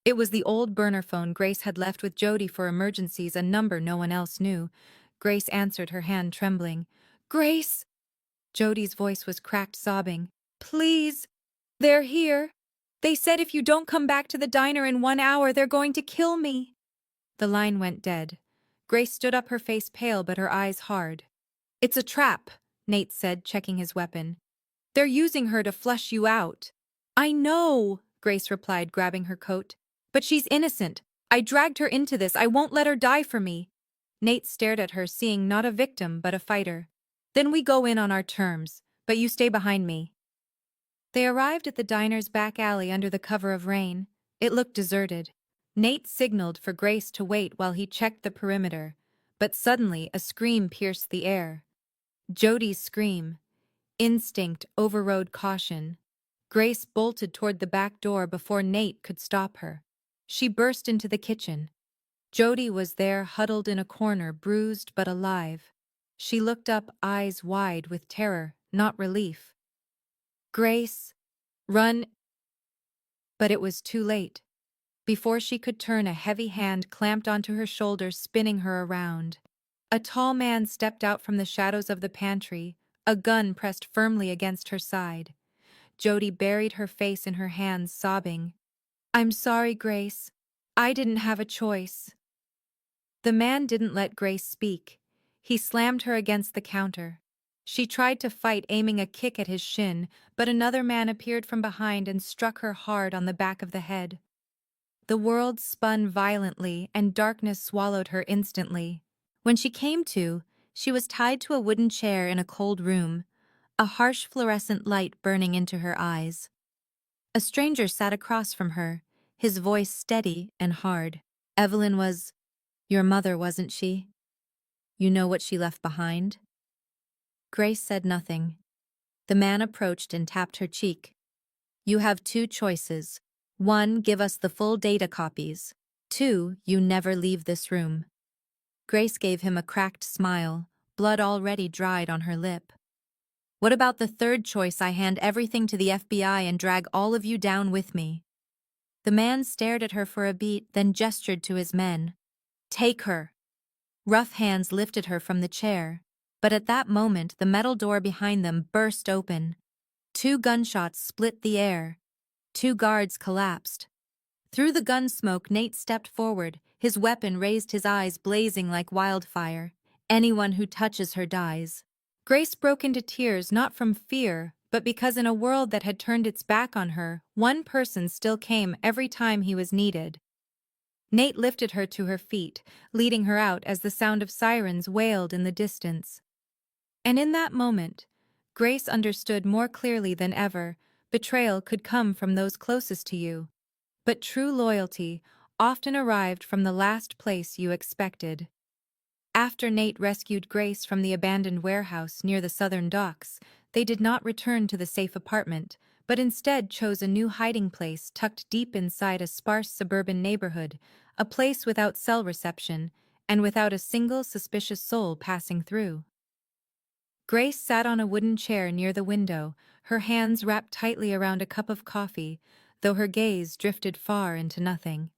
It was the old burner phone Grace had left with Jody for emergencies, a number no one else knew. Grace answered, her hand trembling. Grace! Jody's voice was cracked, sobbing. Please! They're here! They said if you don't come back to the diner in 1 hour, they're going to kill me! The line went dead. Grace stood up, her face pale but her eyes hard. It's a trap, Nate said, checking his weapon. They're using her to flush you out. I know, Grace replied, grabbing her coat. But she's innocent. I dragged her into this. I won't let her die for me. Nate stared at her, seeing not a victim but a fighter. Then we go in on our terms, but you stay behind me. They arrived at the diner's back alley under the cover of rain. It looked deserted. Nate signaled for Grace to wait while he checked the perimeter, but suddenly a scream pierced the air. Jody's scream. Instinct overrode caution. Grace bolted toward the back door before Nate could stop her. She burst into the kitchen. Jody was there, huddled in a corner, bruised but alive. She looked up, eyes wide with terror, not relief. Grace, run! But it was too late. Before she could turn, a heavy hand clamped onto her shoulders, spinning her around. A tall man stepped out from the shadows of the pantry, a gun pressed firmly against her side. Jody buried her face in her hands, sobbing. I'm sorry, Grace. I didn't have a choice. The man didn't let Grace speak. He slammed her against the counter. She tried to fight, aiming a kick at his shin, but another man appeared from behind and struck her hard on the back of the head. The world spun violently, and darkness swallowed her instantly. When she came to, she was tied to a wooden chair in a cold room, a harsh fluorescent light burning into her eyes. A stranger sat across from her, his voice steady and hard. Evelyn was your mother, wasn't she? You know what she left behind? Grace said nothing. The man approached and tapped her cheek. You have 2 choices. 1, give us the full data copies. 2, you never leave this room. Grace gave him a cracked smile, blood already dried on her lip. What about the 3rd choice? I hand everything to the FBI and drag all of you down with me. The man stared at her for a beat, then gestured to his men. Take her. Rough hands lifted her from the chair, but at that moment the metal door behind them burst open. 2 gunshots split the air. 2 guards collapsed. Through the gun smoke, Nate stepped forward, his weapon raised, his eyes blazing like wildfire. Anyone who touches her dies. Grace broke into tears, not from fear, but because in a world that had turned its back on her, one person still came every time he was needed. Nate lifted her to her feet, leading her out as the sound of sirens wailed in the distance. And in that moment, Grace understood more clearly than ever, betrayal could come from those closest to you. But true loyalty often arrived from the last place you expected. After Nate rescued Grace from the abandoned warehouse near the southern docks, they did not return to the safe apartment, but instead chose a new hiding place tucked deep inside a sparse suburban neighborhood, a place without cell reception and without a single suspicious soul passing through. Grace sat on a wooden chair near the window, her hands wrapped tightly around a cup of coffee, though her gaze drifted far into nothing.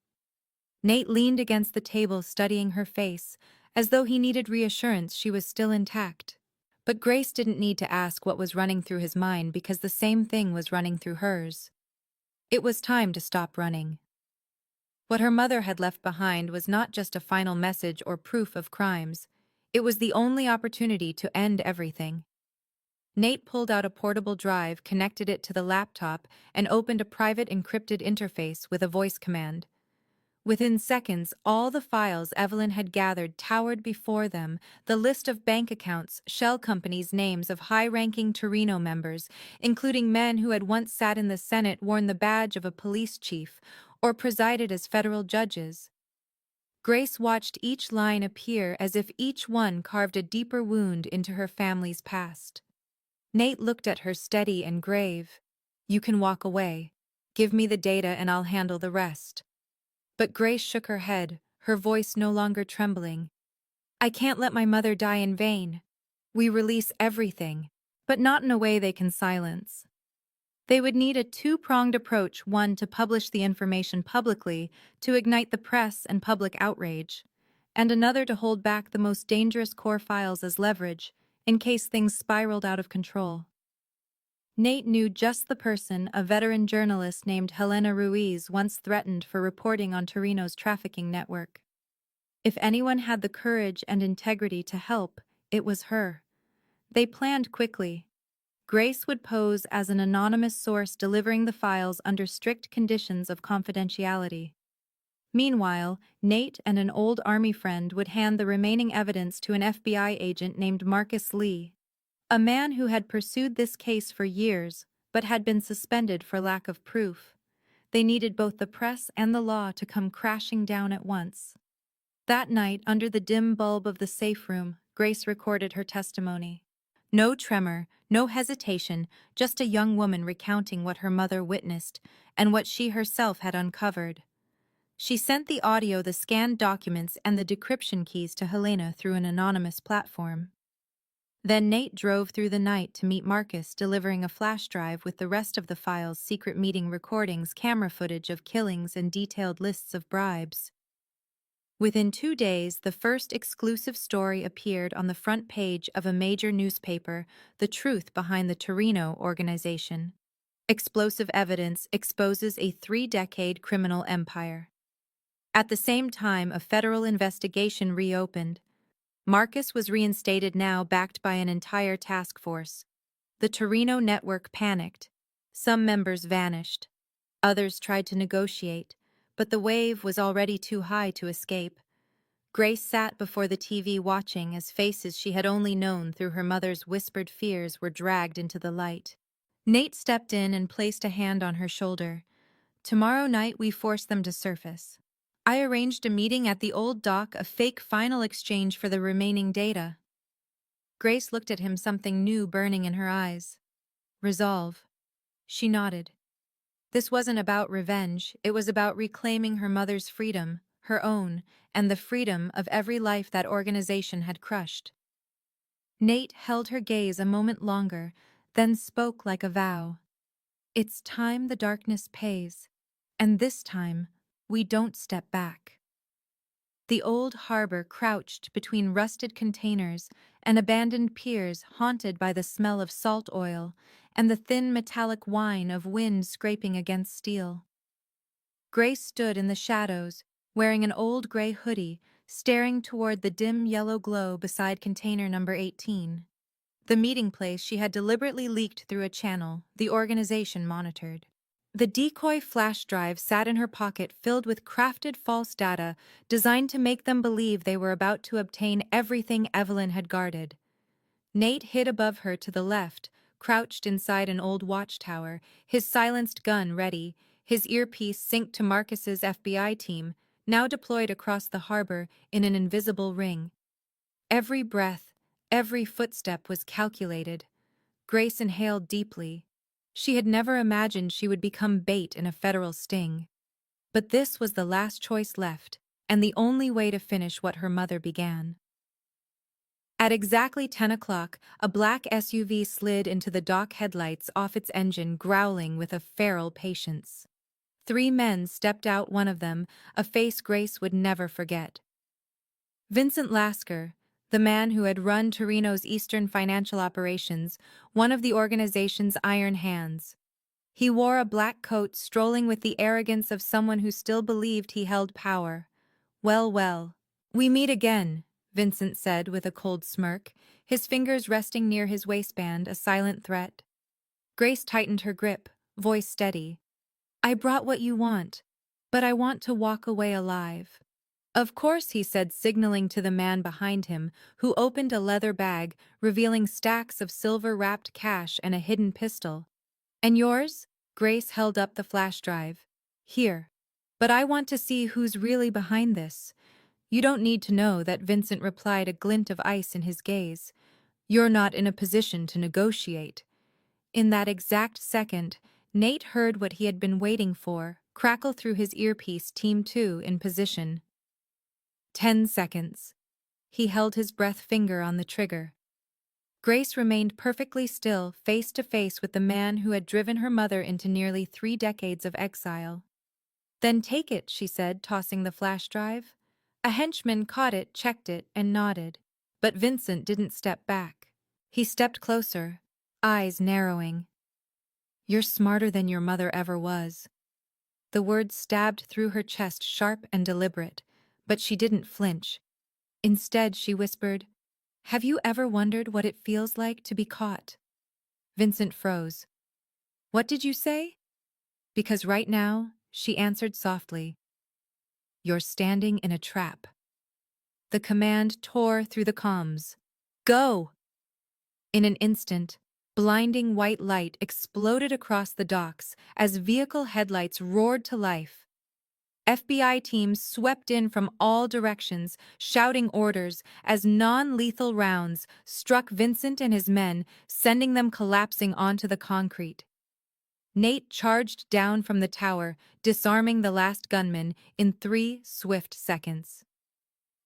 Nate leaned against the table studying her face, as though he needed reassurance she was still intact. But Grace didn't need to ask what was running through his mind because the same thing was running through hers. It was time to stop running. What her mother had left behind was not just a final message or proof of crimes. It was the only opportunity to end everything. Nate pulled out a portable drive, connected it to the laptop, and opened a private encrypted interface with a voice command. Within seconds, all the files Evelyn had gathered towered before them, the list of bank accounts, shell companies' names of high-ranking Torino members, including men who had once sat in the Senate, worn the badge of a police chief, or presided as federal judges. Grace watched each line appear as if each one carved a deeper wound into her family's past. Nate looked at her steady and grave. "You can walk away. Give me the data and I'll handle the rest." But Grace shook her head, her voice no longer trembling. "I can't let my mother die in vain. We release everything, but not in a way they can silence. They would need a two-pronged approach, one to publish the information publicly, to ignite the press and public outrage, and another to hold back the most dangerous core files as leverage, in case things spiraled out of control." Nate knew just the person, a veteran journalist named Helena Ruiz, once threatened for reporting on Torino's trafficking network. If anyone had the courage and integrity to help, it was her. They planned quickly. Grace would pose as an anonymous source delivering the files under strict conditions of confidentiality. Meanwhile, Nate and an old army friend would hand the remaining evidence to an FBI agent named Marcus Lee, a man who had pursued this case for years, but had been suspended for lack of proof. They needed both the press and the law to come crashing down at once. That night, under the dim bulb of the safe room, Grace recorded her testimony. No tremor, no hesitation, just a young woman recounting what her mother witnessed and what she herself had uncovered. She sent the audio, the scanned documents, and the decryption keys to Helena through an anonymous platform. Then Nate drove through the night to meet Marcus, delivering a flash drive with the rest of the files, secret meeting recordings, camera footage of killings, and detailed lists of bribes. Within 2 days, the first exclusive story appeared on the front page of a major newspaper, the truth behind the Torino organization. Explosive evidence exposes a 3-decade criminal empire. At the same time, a federal investigation reopened. Marcus was reinstated, now backed by an entire task force. The Torino network panicked. Some members vanished. Others tried to negotiate, but the wave was already too high to escape. Grace sat before the TV watching as faces she had only known through her mother's whispered fears were dragged into the light. Nate stepped in and placed a hand on her shoulder. "Tomorrow night we force them to surface. I arranged a meeting at the old dock, a fake final exchange for the remaining data." Grace looked at him, something new burning in her eyes. "Resolve." She nodded. This wasn't about revenge, it was about reclaiming her mother's freedom, her own, and the freedom of every life that organization had crushed. Nate held her gaze a moment longer, then spoke like a vow. "It's time the darkness pays, and this time, we don't step back." The old harbor crouched between rusted containers and abandoned piers, haunted by the smell of salt oil and the thin metallic whine of wind scraping against steel. Grace stood in the shadows, wearing an old gray hoodie, staring toward the dim yellow glow beside container number 18. The meeting place she had deliberately leaked through a channel the organization monitored. The decoy flash drive sat in her pocket, filled with crafted false data designed to make them believe they were about to obtain everything Evelyn had guarded. Nate hid above her to the left, crouched inside an old watchtower, his silenced gun ready, his earpiece synced to Marcus's FBI team, now deployed across the harbor in an invisible ring. Every breath, every footstep was calculated. Grace inhaled deeply. She had never imagined she would become bait in a federal sting. But this was the last choice left, and the only way to finish what her mother began. At exactly 10 o'clock, a black SUV slid into the dock, headlights off its engine, growling with a feral patience. 3 men stepped out, one of them, a face Grace would never forget. Vincent Lasker, the man who had run Torino's Eastern financial operations, one of the organization's iron hands. He wore a black coat, strolling with the arrogance of someone who still believed he held power. "Well, well. We meet again," Vincent said with a cold smirk, his fingers resting near his waistband, a silent threat. Grace tightened her grip, voice steady. "I brought what you want, but I want to walk away alive." "Of course," he said, signaling to the man behind him, who opened a leather bag, revealing stacks of silver-wrapped cash and a hidden pistol. "And yours?" Grace held up the flash drive. "Here. But I want to see who's really behind this." "You don't need to know that," Vincent replied, a glint of ice in his gaze. "You're not in a position to negotiate." In that exact second, Nate heard what he had been waiting for crackle through his earpiece. Team 2 in position. 10 seconds. He held his breath, finger on the trigger. Grace remained perfectly still, face to face with the man who had driven her mother into nearly 3 decades of exile. "Then take it," she said, tossing the flash drive. A henchman caught it, checked it, and nodded. But Vincent didn't step back. He stepped closer, eyes narrowing. "You're smarter than your mother ever was." The words stabbed through her chest, sharp and deliberate, but she didn't flinch. Instead, she whispered, "Have you ever wondered what it feels like to be caught?" Vincent froze. "What did you say?" "Because right now," she answered softly, "you're standing in a trap." The command tore through the comms. "Go!" In an instant, blinding white light exploded across the docks as vehicle headlights roared to life. FBI teams swept in from all directions, shouting orders as non-lethal rounds struck Vincent and his men, sending them collapsing onto the concrete. Nate charged down from the tower, disarming the last gunman in 3 swift seconds.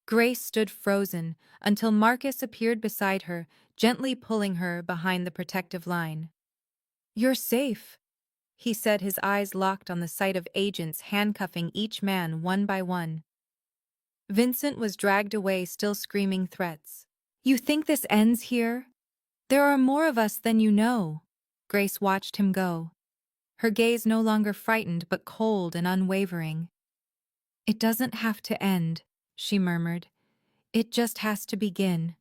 Grace stood frozen until Marcus appeared beside her, gently pulling her behind the protective line. "You're safe," he said, his eyes locked on the sight of agents handcuffing each man one by one. Vincent was dragged away, still screaming threats. "You think this ends here? There are more of us than you know." Grace watched him go, her gaze no longer frightened but cold and unwavering. "It doesn't have to end," she murmured. "It just has to begin."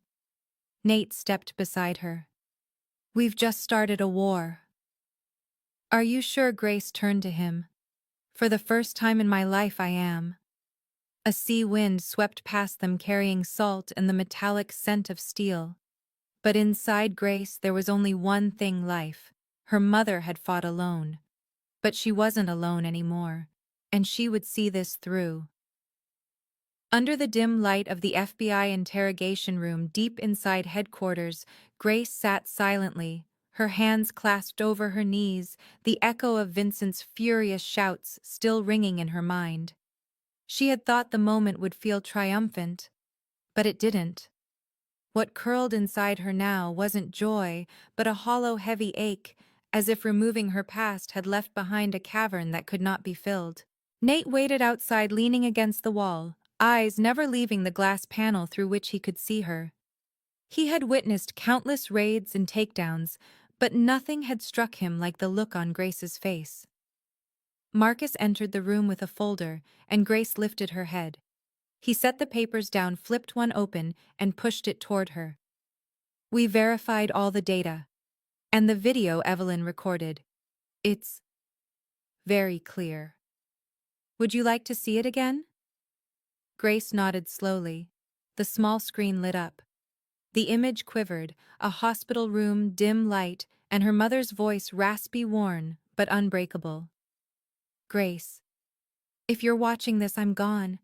Nate stepped beside her. "We've just started a war." "Are you sure?" Grace turned to him. "For the first time in my life, I am." A sea wind swept past them, carrying salt and the metallic scent of steel. But inside Grace there was only one thing: life. Her mother had fought alone. But she wasn't alone anymore, and she would see this through. Under the dim light of the FBI interrogation room deep inside headquarters, Grace sat silently, her hands clasped over her knees, the echo of Vincent's furious shouts still ringing in her mind. She had thought the moment would feel triumphant, but it didn't. What curled inside her now wasn't joy, but a hollow, heavy ache, as if removing her past had left behind a cavern that could not be filled. Nate waited outside, leaning against the wall, eyes never leaving the glass panel through which he could see her. He had witnessed countless raids and takedowns, but nothing had struck him like the look on Grace's face. Marcus entered the room with a folder, and Grace lifted her head. He set the papers down, flipped one open, and pushed it toward her. "We verified all the data. And the video Evelyn recorded. It's very clear. Would you like to see it again?" Grace nodded slowly. The small screen lit up. The image quivered, a hospital room, dim light, and her mother's voice, raspy, worn, but unbreakable. "Grace, if you're watching this, I'm gone.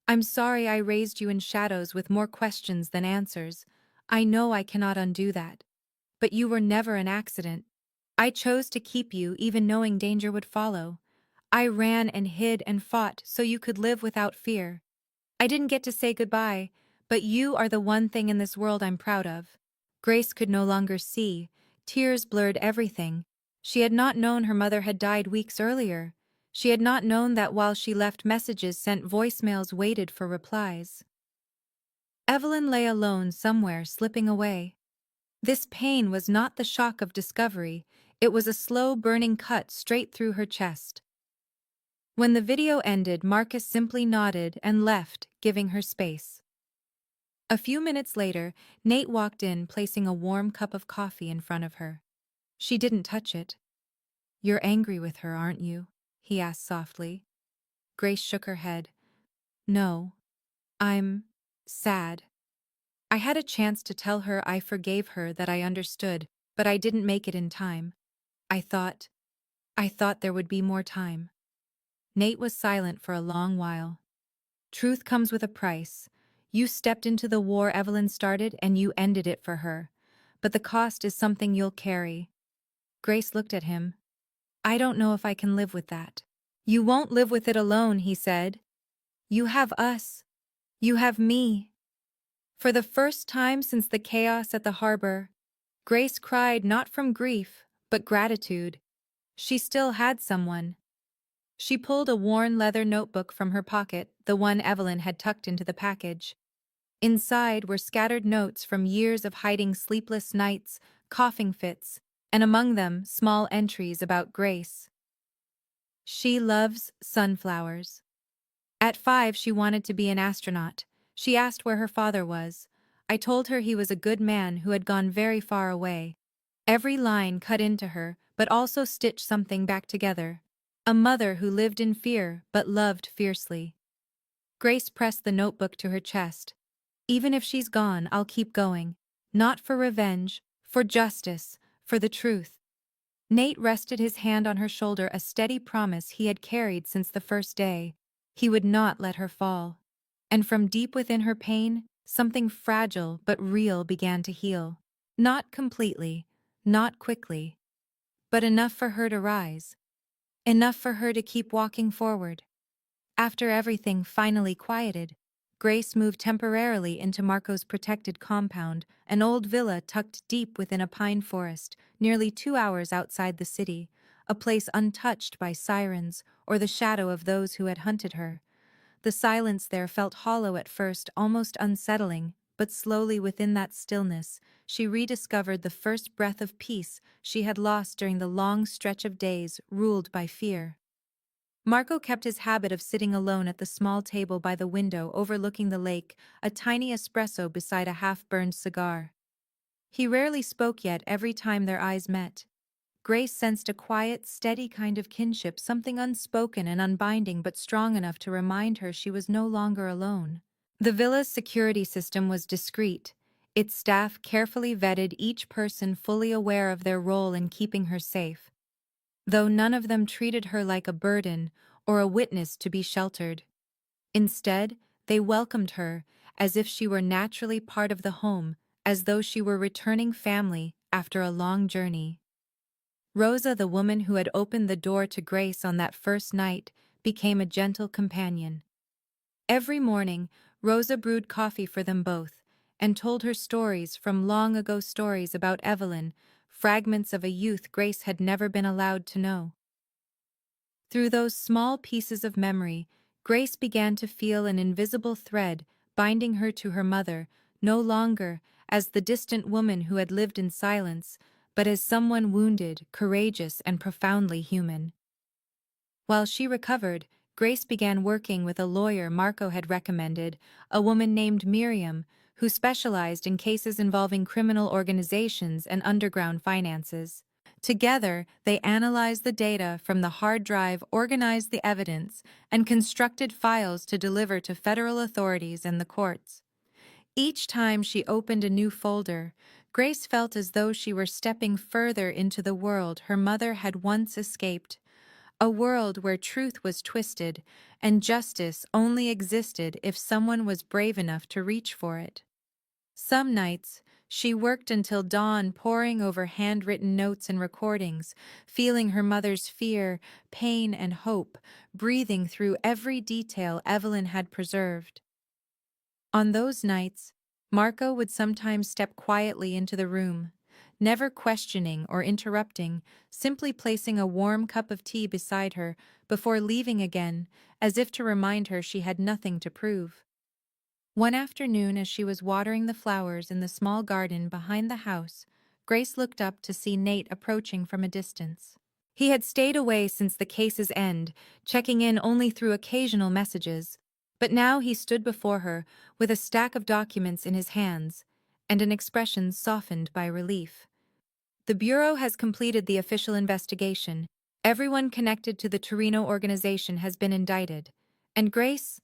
I'm sorry I raised you in shadows with more questions than answers. I know I cannot undo that. But you were never an accident. I chose to keep you even knowing danger would follow. I ran and hid and fought so you could live without fear. I didn't get to say goodbye, but you are the one thing in this world I'm proud of." Grace could no longer see. Tears blurred everything. She had not known her mother had died weeks earlier. She had not known that while she left messages, sent voicemails, waited for replies. Evelyn lay alone somewhere, slipping away. This pain was not the shock of discovery, it was a slow burning cut straight through her chest. When the video ended, Marcus simply nodded and left, giving her space. A few minutes later, Nate walked in, placing a warm cup of coffee in front of her. She didn't touch it. "You're angry with her, aren't you?" he asked softly. Grace shook her head. "No. I'm sad. I had a chance to tell her I forgave her, that I understood, but I didn't make it in time. I thought there would be more time." Nate was silent for a long while. "Truth comes with a price. You stepped into the war Evelyn started and you ended it for her. But the cost is something you'll carry." Grace looked at him. "I don't know if I can live with that." "You won't live with it alone," he said. "You have us. You have me." For the first time since the chaos at the harbor, Grace cried not from grief, but gratitude. She still had someone. She pulled a worn leather notebook from her pocket, the one Evelyn had tucked into the package. Inside were scattered notes from years of hiding, sleepless nights, coughing fits, and among them small entries about Grace. She loves sunflowers. At 5, she wanted to be an astronaut. She asked where her father was. I told her he was a good man who had gone very far away. Every line cut into her, but also stitched something back together. A mother who lived in fear but loved fiercely. Grace pressed the notebook to her chest. "Even if she's gone, I'll keep going. Not for revenge, for justice, for the truth." Nate rested his hand on her shoulder, a steady promise he had carried since the first day. He would not let her fall. And from deep within her pain, something fragile but real began to heal. Not completely, not quickly, but enough for her to rise. Enough for her to keep walking forward. After everything finally quieted, Grace moved temporarily into Marco's protected compound, an old villa tucked deep within a pine forest, nearly 2 hours outside the city, a place untouched by sirens or the shadow of those who had hunted her. The silence there felt hollow at first, almost unsettling, but slowly within that stillness, she rediscovered the first breath of peace she had lost during the long stretch of days ruled by fear. Marco kept his habit of sitting alone at the small table by the window overlooking the lake, a tiny espresso beside a half-burned cigar. He rarely spoke, yet every time their eyes met, Grace sensed a quiet, steady kind of kinship, something unspoken and unbinding but strong enough to remind her she was no longer alone. The villa's security system was discreet. Its staff carefully vetted each person, fully aware of their role in keeping her safe, though none of them treated her like a burden or a witness to be sheltered. Instead, they welcomed her as if she were naturally part of the home, as though she were returning family after a long journey. Rosa, the woman who had opened the door to Grace on that first night, became a gentle companion. Every morning, Rosa brewed coffee for them both, and told her stories from long ago, stories about Evelyn, fragments of a youth Grace had never been allowed to know. Through those small pieces of memory, Grace began to feel an invisible thread binding her to her mother, no longer as the distant woman who had lived in silence, but as someone wounded, courageous, and profoundly human. While she recovered, Grace began working with a lawyer Marco had recommended, a woman named Miriam, who specialized in cases involving criminal organizations and underground finances. Together, they analyzed the data from the hard drive, organized the evidence, and constructed files to deliver to federal authorities and the courts. Each time she opened a new folder, Grace felt as though she were stepping further into the world her mother had once escaped, a world where truth was twisted and justice only existed if someone was brave enough to reach for it. Some nights, she worked until dawn, poring over handwritten notes and recordings, feeling her mother's fear, pain, and hope, breathing through every detail Evelyn had preserved. On those nights, Marco would sometimes step quietly into the room, never questioning or interrupting, simply placing a warm cup of tea beside her before leaving again, as if to remind her she had nothing to prove. One afternoon, as she was watering the flowers in the small garden behind the house, Grace looked up to see Nate approaching from a distance. He had stayed away since the case's end, checking in only through occasional messages, but now he stood before her with a stack of documents in his hands and an expression softened by relief. The Bureau has completed the official investigation. Everyone connected to the Torino organization has been indicted. And Grace?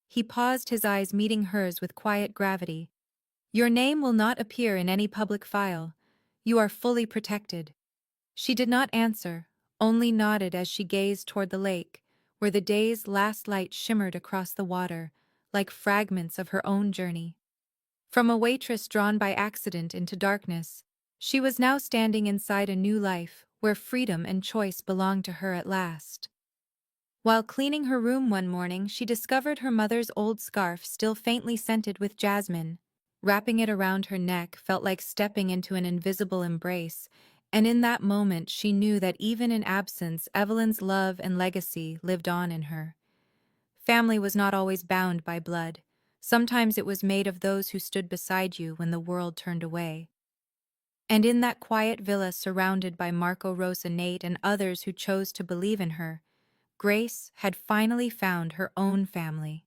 He paused, his eyes meeting hers with quiet gravity. Your name will not appear in any public file. You are fully protected. She did not answer, only nodded as she gazed toward the lake, where the day's last light shimmered across the water, like fragments of her own journey. From a waitress drawn by accident into darkness, she was now standing inside a new life, where freedom and choice belonged to her at last. While cleaning her room one morning, she discovered her mother's old scarf still faintly scented with jasmine. Wrapping it around her neck felt like stepping into an invisible embrace, and in that moment she knew that even in absence, Evelyn's love and legacy lived on in her. Family was not always bound by blood. Sometimes it was made of those who stood beside you when the world turned away. And in that quiet villa surrounded by Marco, Rosa, Nate, and others who chose to believe in her, Grace had finally found her own family.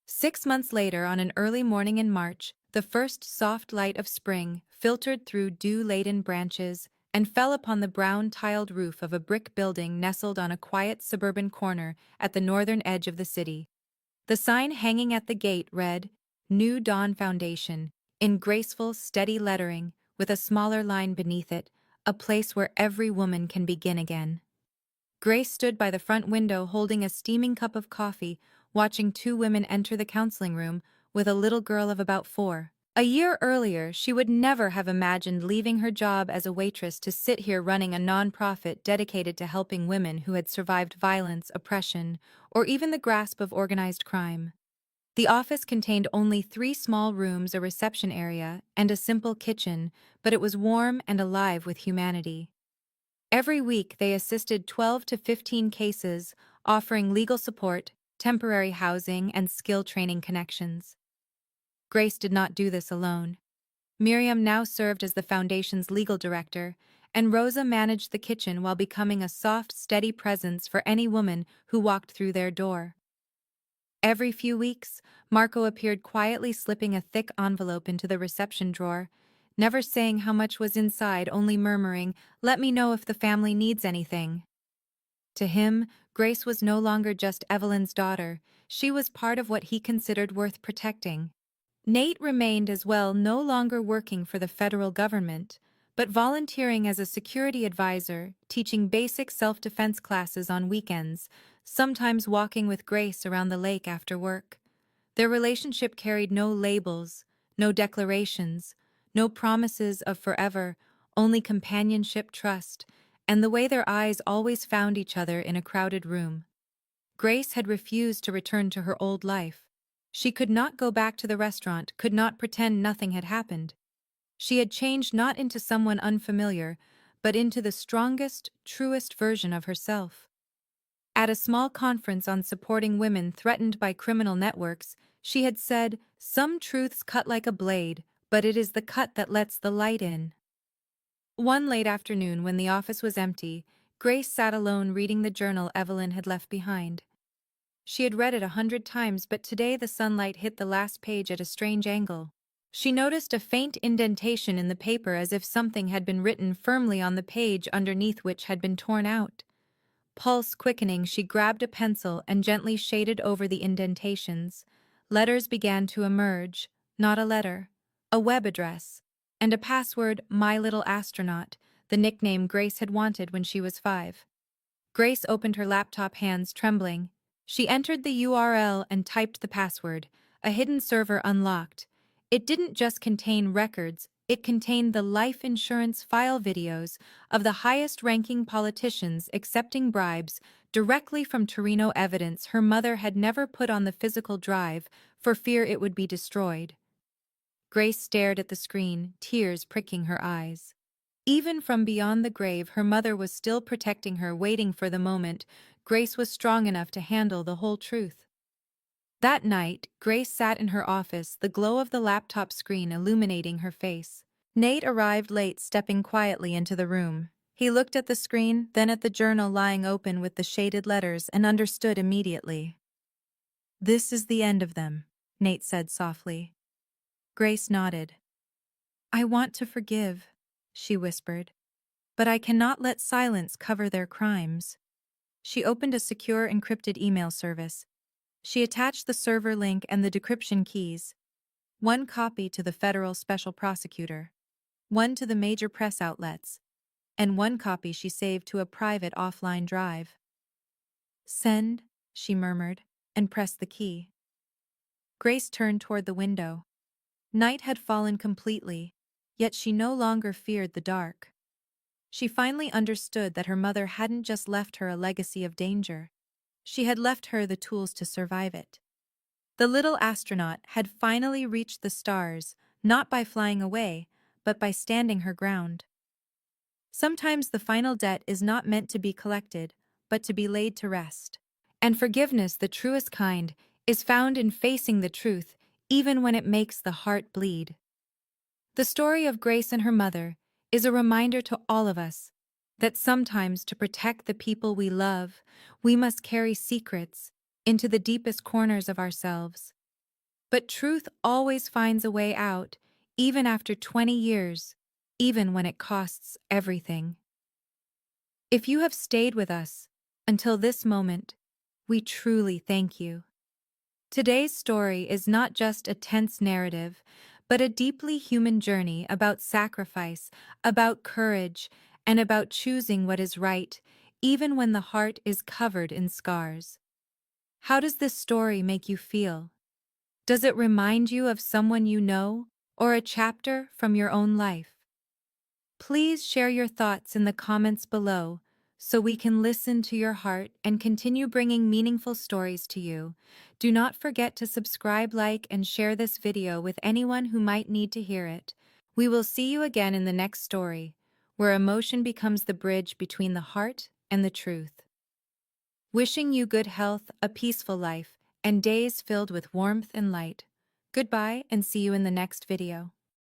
6 months later, on an early morning in March, the first soft light of spring filtered through dew-laden branches and fell upon the brown-tiled roof of a brick building nestled on a quiet suburban corner at the northern edge of the city. The sign hanging at the gate read, New Dawn Foundation, in graceful, steady lettering, with a smaller line beneath it, a place where every woman can begin again. Grace stood by the front window holding a steaming cup of coffee, watching two women enter the counseling room with a little girl of about 4. A year earlier, she would never have imagined leaving her job as a waitress to sit here running a nonprofit dedicated to helping women who had survived violence, oppression, or even the grasp of organized crime. The office contained only 3 small rooms, a reception area, and a simple kitchen, but it was warm and alive with humanity. Every week, they assisted 12 to 15 cases, offering legal support, temporary housing, and skill training connections. Grace did not do this alone. Miriam now served as the foundation's legal director, and Rosa managed the kitchen while becoming a soft, steady presence for any woman who walked through their door. Every few weeks, Marco appeared quietly, slipping a thick envelope into the reception drawer, never saying how much was inside, only murmuring, "Let me know if the family needs anything." To him, Grace was no longer just Evelyn's daughter. She was part of what he considered worth protecting. Nate remained as well, no longer working for the federal government, but volunteering as a security advisor, teaching basic self-defense classes on weekends, sometimes walking with Grace around the lake after work. Their relationship carried no labels, no declarations, no promises of forever, only companionship, trust, and the way their eyes always found each other in a crowded room. Grace had refused to return to her old life. She could not go back to the restaurant, could not pretend nothing had happened. She had changed not into someone unfamiliar, but into the strongest, truest version of herself. At a small conference on supporting women threatened by criminal networks, she had said, "Some truths cut like a blade, but it is the cut that lets the light in." One late afternoon, when the office was empty, Grace sat alone reading the journal Evelyn had left behind. She had read it 100 times, but today the sunlight hit the last page at a strange angle. She noticed a faint indentation in the paper, as if something had been written firmly on the page underneath which had been torn out. Pulse quickening, she grabbed a pencil and gently shaded over the indentations. Letters began to emerge, not a letter, a web address, and a password, "My Little Astronaut," the nickname Grace had wanted when she was 5. Grace opened her laptop, hands trembling. She entered the URL and typed the password. A hidden server unlocked. It didn't just contain records, it contained the life insurance file videos of the highest-ranking politicians accepting bribes directly from Torino, evidence her mother had never put on the physical drive for fear it would be destroyed. Grace stared at the screen, tears pricking her eyes. Even from beyond the grave, her mother was still protecting her, waiting for the moment Grace was strong enough to handle the whole truth. That night, Grace sat in her office, the glow of the laptop screen illuminating her face. Nate arrived late, stepping quietly into the room. He looked at the screen, then at the journal lying open with the shaded letters, and understood immediately. "This is the end of them," Nate said softly. Grace nodded. "I want to forgive," she whispered. "But I cannot let silence cover their crimes." She opened a secure encrypted email service. She attached the server link and the decryption keys. One copy to the federal special prosecutor, one to the major press outlets, and one copy she saved to a private offline drive. "Send," she murmured, and pressed the key. Grace turned toward the window. Night had fallen completely, yet she no longer feared the dark. She finally understood that her mother hadn't just left her a legacy of danger. She had left her the tools to survive it. The little astronaut had finally reached the stars, not by flying away, but by standing her ground. Sometimes the final debt is not meant to be collected, but to be laid to rest. And forgiveness, the truest kind, is found in facing the truth, even when it makes the heart bleed. The story of Grace and her mother is a reminder to all of us that sometimes to protect the people we love, we must carry secrets into the deepest corners of ourselves. But truth always finds a way out, even after 20 years, even when it costs everything. If you have stayed with us until this moment, we truly thank you. Today's story is not just a tense narrative, but a deeply human journey about sacrifice, about courage, and about choosing what is right, even when the heart is covered in scars. How does this story make you feel? Does it remind you of someone you know, or a chapter from your own life? Please share your thoughts in the comments below so we can listen to your heart and continue bringing meaningful stories to you. Do not forget to subscribe, like, and share this video with anyone who might need to hear it. We will see you again in the next story, where emotion becomes the bridge between the heart and the truth. Wishing you good health, a peaceful life, and days filled with warmth and light. Goodbye, and see you in the next video.